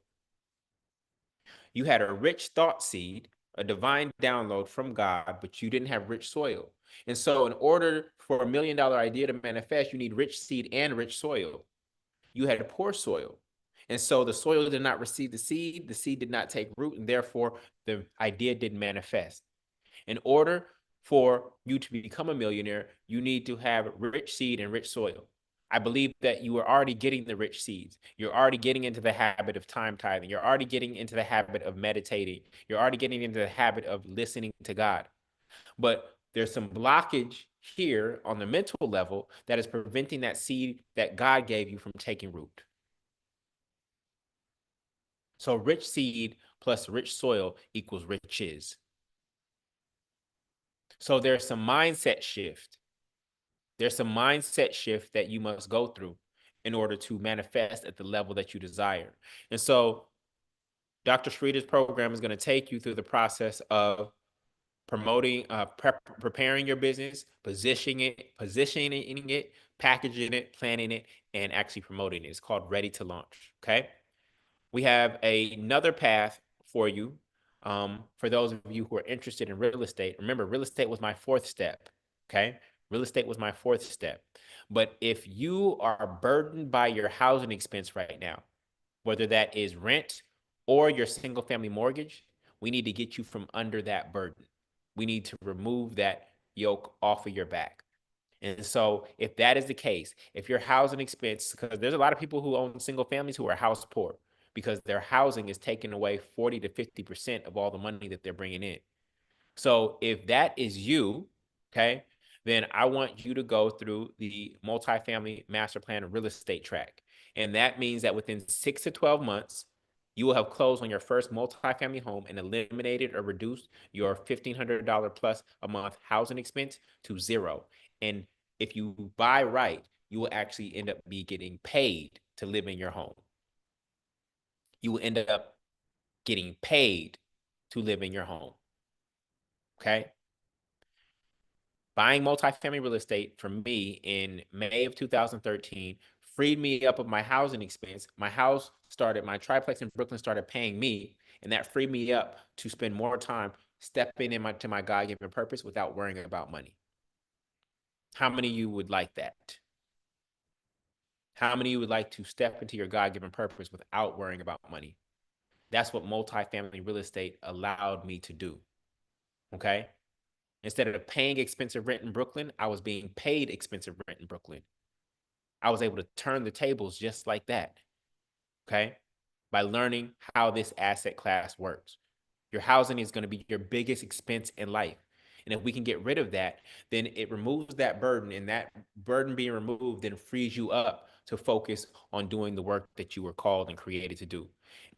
You had a rich thought seed, a divine download from God, but you didn't have rich soil. And so in order for $1 million idea to manifest, you need rich seed and rich soil. You had poor soil. And so the soil did not receive the seed did not take root, and therefore the idea didn't manifest. In order for you to become a millionaire, you need to have rich seed and rich soil. I believe that you are already getting the rich seeds. You're already getting into the habit of time tithing. You're already getting into the habit of meditating. You're already getting into the habit of listening to God. But there's some blockage here on the mental level that is preventing that seed that God gave you from taking root. So rich seed plus rich soil equals riches. So there's some mindset shift. There's some mindset shift that you must go through in order to manifest at the level that you desire. And so Dr. Streeter's program is going to take you through the process of promoting, preparing your business, positioning it, packaging it, planning it, and actually promoting it. It's called Ready to Launch. Okay. We have another path for you. For those of you who are interested in real estate, remember, real estate was my fourth step. Okay. Real estate was my fourth step. But if you are burdened by your housing expense right now, whether that is rent or your single family mortgage, we need to get you from under that burden. We need to remove that yoke off of your back. And so if that is the case, if your housing expense, because there's a lot of people who own single families who are house poor because their housing is taking away 40 to 50% of all the money that they're bringing in. So if that is you, okay, then I want you to go through the multifamily master plan real estate track. And that means that within 6 to 12 months, you will have closed on your first multifamily home and eliminated or reduced your $1,500 plus a month housing expense to zero. And if you buy right, you will actually end up be getting paid to live in your home. You will end up getting paid to live in your home. Okay. Buying multifamily real estate for me in May of 2013 freed me up of my housing expense. My triplex in Brooklyn started paying me, and that freed me up to spend more time stepping into my God-given purpose without worrying about money. How many of you would like that? How many of you would like to step into your God-given purpose without worrying about money? That's what multifamily real estate allowed me to do. Okay. Instead of paying expensive rent in Brooklyn, I was being paid expensive rent in Brooklyn. I was able to turn the tables just like that. Okay. By learning how this asset class works. Your housing is going to be your biggest expense in life. And if we can get rid of that, then it removes that burden, and that burden being removed then frees you up to focus on doing the work that you were called and created to do.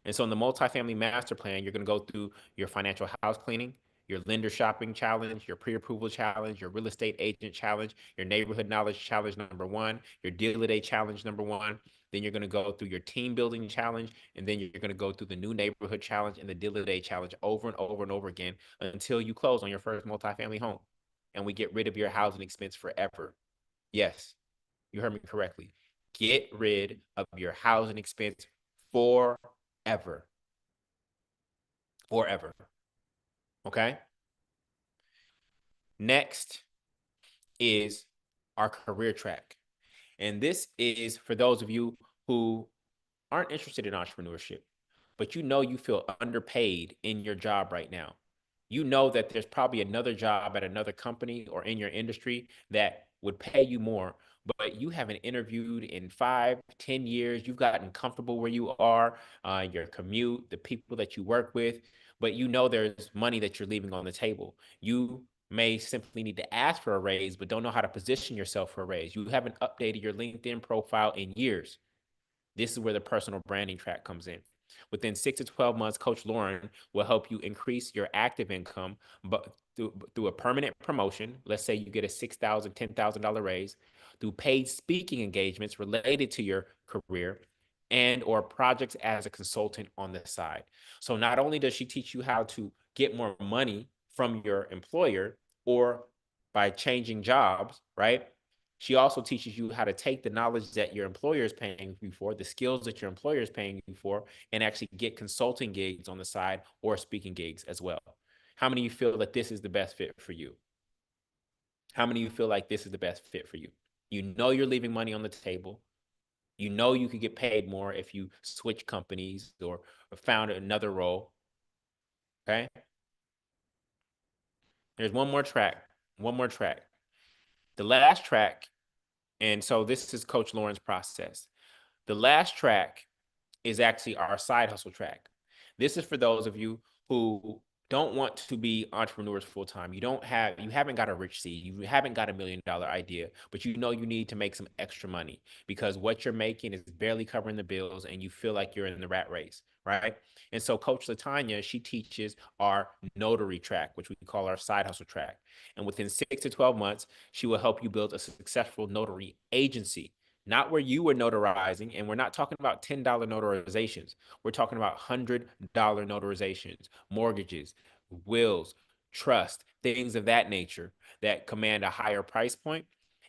And so in the multifamily master plan, you're going to go through your financial house cleaning, your lender shopping challenge, your pre-approval challenge, your real estate agent challenge, your neighborhood knowledge challenge #1, your deal a day challenge #1. Then you're going to go through your team building challenge, and then you're going to go through the new neighborhood challenge and the deal a day challenge over and over and over again until you close on your first multifamily home. and we get rid of your housing expense forever. Yes, you heard me correctly. Get rid of your housing expense forever. Forever. Okay? Next is our career track. And this is for those of you who aren't interested in entrepreneurship, but you know you feel underpaid in your job right now. You know that there's probably another job at another company or in your industry that would pay you more, but you haven't interviewed in 5, 10 years. You've gotten comfortable where you are, your commute, the people that you work with, but you know there's money that you're leaving on the table. You may simply need to ask for a raise, but don't know how to position yourself for a raise. You haven't updated your LinkedIn profile in years. This is where the personal branding track comes in. Within 6 to 12 months, Coach Lauren will help you increase your active income, but through a permanent promotion. Let's say you get a $6,000, $10,000 raise, through paid speaking engagements related to your career, and or projects as a consultant on the side. So not only does she teach you how to get more money from your employer or by changing jobs, right? She also teaches you how to take the knowledge that your employer is paying you for, the skills that your employer is paying you for, and actually get consulting gigs on the side or speaking gigs as well. How many of you feel that this is the best fit for you? How many of you feel like this is the best fit for you? You know you're leaving money on the table. You know you could get paid more if you switch companies or found another role. Okay. There's one more track. One more track. The last track, and so this is Coach Lauren's process. The last track is actually our side hustle track. This is for those of you who don't want to be entrepreneurs full time. You haven't got a rich seed. You haven't got $1 million idea, but you know you need to make some extra money because what you're making is barely covering the bills and you feel like you're in the rat race, right? And so Coach Latanya, she teaches our notary track, which we call our side hustle track. And within 6 to 12 months, she will help you build a successful notary agency, not where you were notarizing. And we're not talking about $10 notarizations. We're talking about $100 notarizations, mortgages, wills, trust, things of that nature that command a higher price point.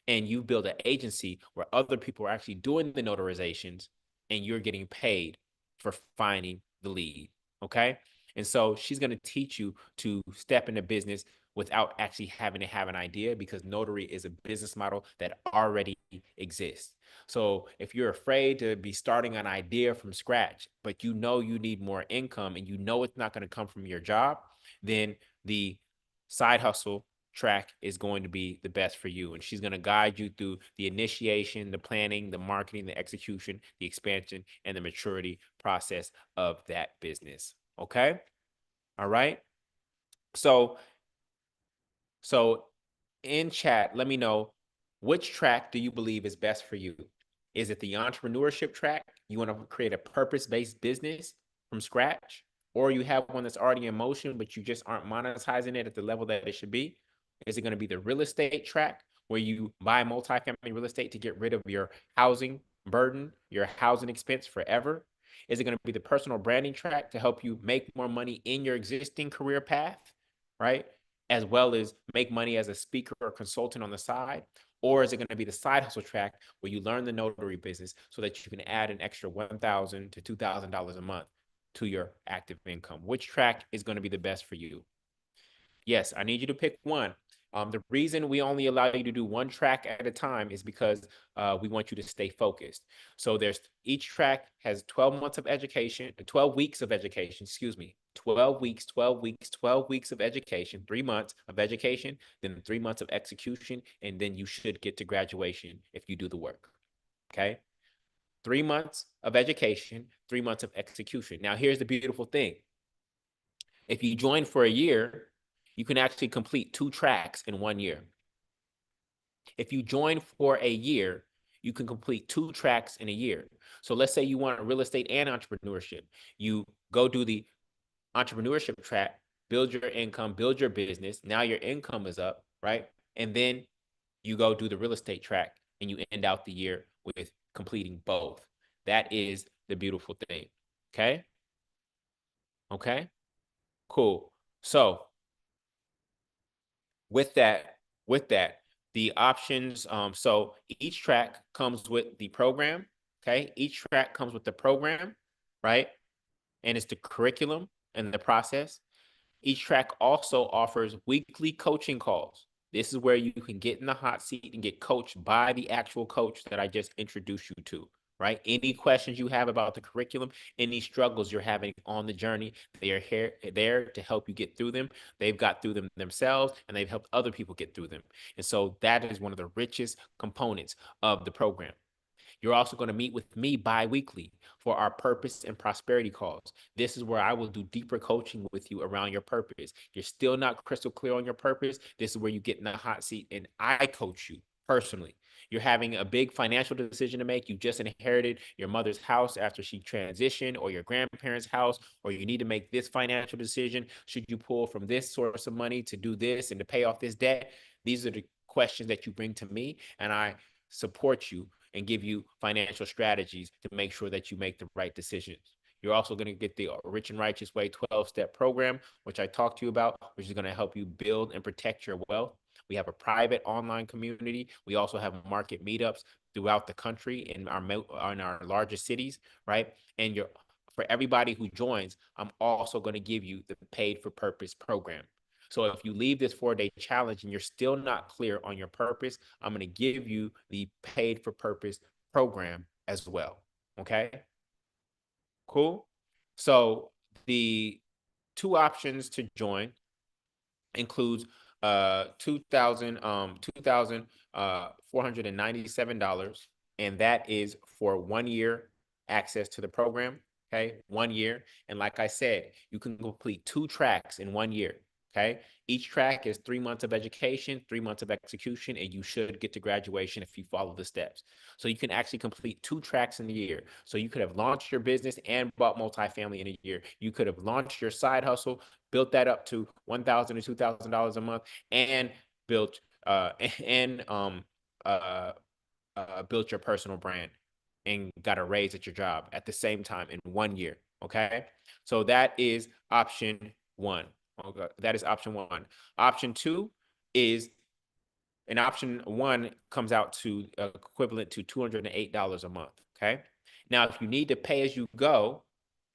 And you build an agency where other people are actually doing the notarizations and you're getting paid for finding the lead. Okay. And so she's going to teach you to step into business without actually having to have an idea, because notary is a business model that already exists. So if you're afraid to be starting an idea from scratch, but you know you need more income and you know it's not going to come from your job, then the side hustle track is going to be the best for you. And she's going to guide you through the initiation, the planning, the marketing, the execution, the expansion, and the maturity process of that business. Okay. All right. So in chat, let me know, which track do you believe is best for you? Is it the entrepreneurship track? You want to create a purpose-based business from scratch? Or you have one that's already in motion, but you just aren't monetizing it at the level that it should be? Is it going to be the real estate track where you buy multifamily real estate to get rid of your housing burden, your housing expense forever? Is it going to be the personal branding track to help you make more money in your existing career path, right? As well as make money as a speaker or consultant on the side? Or is it going to be the side hustle track where you learn the notary business so that you can add an extra $1,000 to $2,000 a month to your active income? Which track is going to be the best for you? Yes, I need you to pick one. The reason we only allow you to do one track at a time is because we want you to stay focused. So each track has 12 months of education, 12 weeks of education, excuse me, 12 weeks, 12 weeks, 12 weeks of education, 3 months of education, then 3 months of execution, and then you should get to graduation if you do the work. Okay? 3 months of education, 3 months of execution. Now, here's the beautiful thing. If you join for a year, you can actually complete 2 tracks in 1 year. If you join for a year, you can complete 2 tracks in a year. So let's say you want real estate and entrepreneurship. You go do the entrepreneurship track, build your income, build your business. Now your income is up, right? And then you go do the real estate track and you end out the year with completing both. That is the beautiful thing. Okay? Okay? Cool. So with that, with that, the options, so each track comes with the program, okay? Each track comes with the program, right? And it's the curriculum and the process. Each track also offers weekly coaching calls. This is where you can get in the hot seat and get coached by the actual coach that I just introduced you to, right? Any questions you have about the curriculum, any struggles you're having on the journey, they are here there to help you get through them. They've got through them themselves and they've helped other people get through them. And so that is one of the richest components of the program. You're also going to meet with me bi-weekly for our purpose and prosperity calls. This is where I will do deeper coaching with you around your purpose. You're still not crystal clear on your purpose. This is where you get in the hot seat and I coach you personally. You're having a big financial decision to make. You just inherited your mother's house after she transitioned, or your grandparents' house, or you need to make this financial decision. Should you pull from this source of money to do this and to pay off this debt? These are the questions that you bring to me, and I support you and give you financial strategies to make sure that you make the right decisions. You're also going to get the Rich and Righteous Way 12-step program, which I talked to you about, which is going to help you build and protect your wealth. We have a private online community. We also have market meetups throughout the country in our largest cities, right? And for everybody who joins, I'm also going to give you the Paid for Purpose program. So if you leave this 4-day challenge and you're still not clear on your purpose, I'm going to give you the Paid for Purpose program as well. Okay. Cool. So the two options to join includes $2,497, and that is for 1 year access to the program. Okay, 1 year. And like I said, you can complete 2 tracks in 1 year. Okay, each track is 3 months of education, 3 months of execution, and you should get to graduation if you follow the steps. So you can actually complete 2 tracks in a year. So you could have launched your business and bought multifamily in a year. You could have launched your side hustle, built that up to $1,000 to $2,000 a month, and built and built your personal brand and got a raise at your job at the same time in 1 year. Okay, so that is option one. Okay, that is option one. Option two is, and option one comes out to equivalent to $208 a month. Okay, now if you need to pay as you go,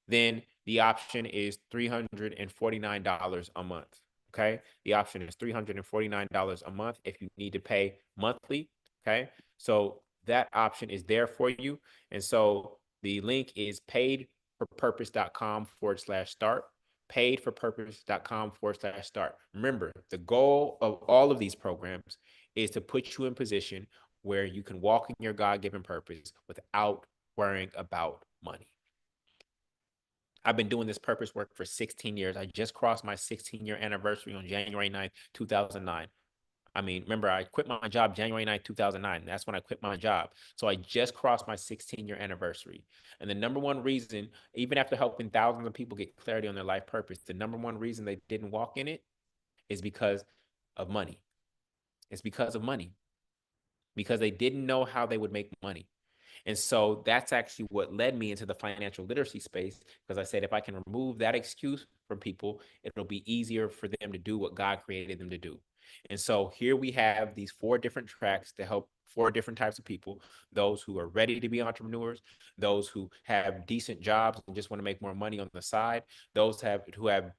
then the option is $349 a month. Okay, the option is $349 a month if you need to pay monthly. Okay, so that option is there for you. And so the link is paidforpurpose.com/start. Paidforpurpose.com/start. Remember, the goal of all of these programs is to put you in position where you can walk in your God-given purpose without worrying about money. I've been doing this purpose work for 16 years. I just crossed my 16-year anniversary on January 9th, 2009. I mean, remember, I quit my job January 9th, 2009. That's when I quit my job. So I just crossed my 16-year anniversary. And the number one reason, even after helping thousands of people get clarity on their life purpose, the number one reason they didn't walk in it is because of money. It's because of money, because they didn't know how they would make money. And so that's actually what led me into the financial literacy space, because I said, if I can remove that excuse from people, it'll be easier for them to do what God created them to do. And so here we have these 4 different tracks to help 4 different types of people: those who are ready to be entrepreneurs, those who have decent jobs and just want to make more money on the side, those who have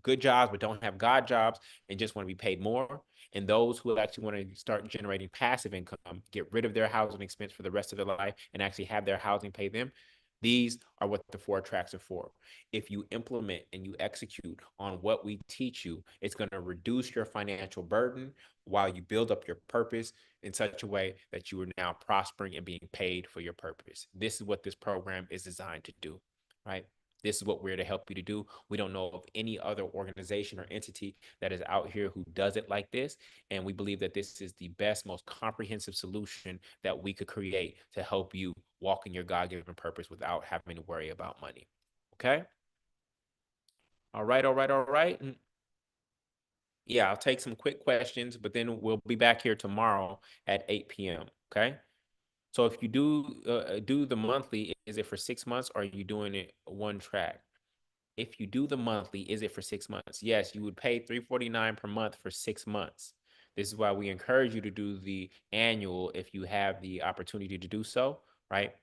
good jobs but don't have God jobs and just want to be paid more, and those who actually want to start generating passive income, get rid of their housing expense for the rest of their life and actually have their housing pay them. These are what the 4 tracks are for. If you implement and you execute on what we teach you, it's going to reduce your financial burden while you build up your purpose in such a way that you are now prospering and being paid for your purpose. This is what this program is designed to do, right? This is what we're to help you to do. We don't know of any other organization or entity that is out here who does it like this. And we believe that this is the best, most comprehensive solution that we could create to help you walk in your God-given purpose without having to worry about money. Okay? All right, all right, all right. Yeah, I'll take some quick questions, but then we'll be back here tomorrow at 8 p.m. Okay? So if you do the monthly, is it for 6 months, or are you doing it one track? If you do the monthly, is it for 6 months? Yes, you would pay $349 per month for 6 months. This is why we encourage you to do the annual if you have the opportunity to do so, right?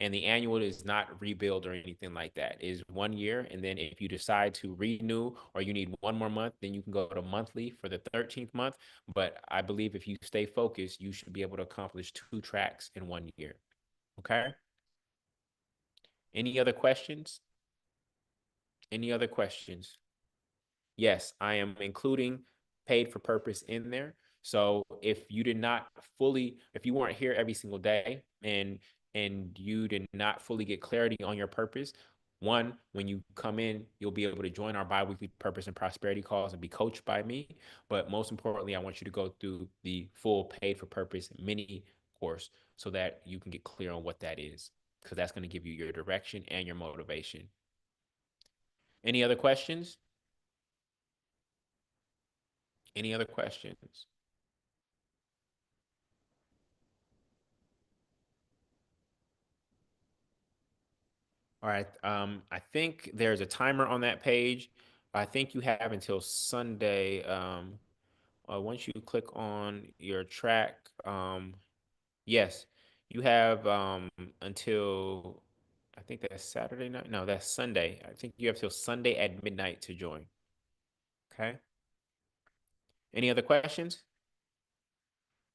And the annual is not rebuild or anything like that. It is 1 year. And then if you decide to renew or you need one more month, then you can go to monthly for the 13th month. But I believe if you stay focused, you should be able to accomplish 2 tracks in 1 year. Okay. Any other questions? Any other questions? Yes, I am including paid for purpose in there. So if you did not fully, if you weren't here every single day and you did not fully get clarity on your purpose, one, when you come in, you'll be able to join our biweekly purpose and prosperity calls and be coached by me. But most importantly, I want you to go through the full paid for purpose mini course so that you can get clear on what that is, because that's going to give you your direction and your motivation. Any other questions? Any other questions? All right. I think there's a timer on that page. I think you have until Sunday. Once you click on your track, yes, you have until I think that's Saturday night. No, that's Sunday. I think you have till Sunday at midnight to join. Okay. Any other questions?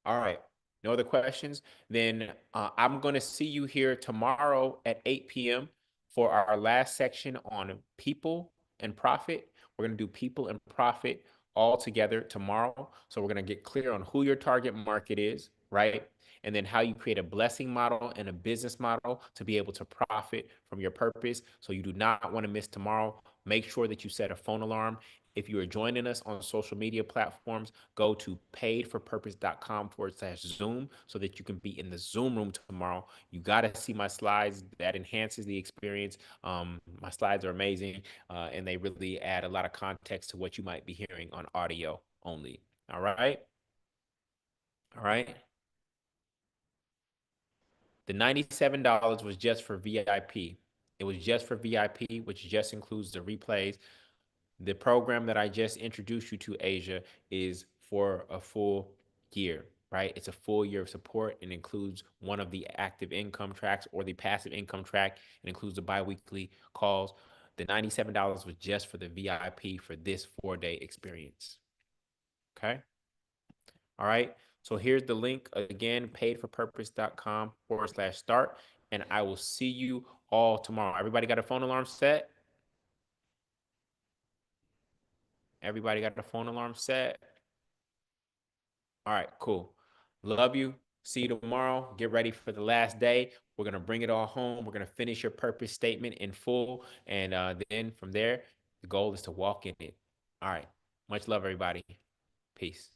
All right. No other questions? Then I'm going to see you here tomorrow at 8 p.m. for our last section on people and profit. We're going to do people and profit all together tomorrow. So we're going to get clear on who your target market is, right? And then how you create a blessing model and a business model to be able to profit from your purpose. So you do not want to miss tomorrow. Make sure that you set a phone alarm. If you are joining us on social media platforms, go to paidforpurpose.com/Zoom so that you can be in the Zoom room tomorrow. You got to see my slides. That enhances the experience. My slides are amazing, and they really add a lot of context to what you might be hearing on audio only. All right. All right. The $97 was just for VIP. It was just for VIP, which just includes the replays. The program that I just introduced you to, Asia, is for a full year, right? It's a full year of support and includes one of the active income tracks or the passive income track. It includes the biweekly calls. The $97 was just for the VIP for this 4-day experience. Okay. All right. So here's the link again, paidforpurpose.com/start. And I will see you all tomorrow. Everybody got a phone alarm set? Everybody got a phone alarm set? All right, cool. Love you. See you tomorrow. Get ready for the last day. We're going to bring it all home. We're going to finish your purpose statement in full. And then from there, the goal is to walk in it. All right. Much love, everybody. Peace.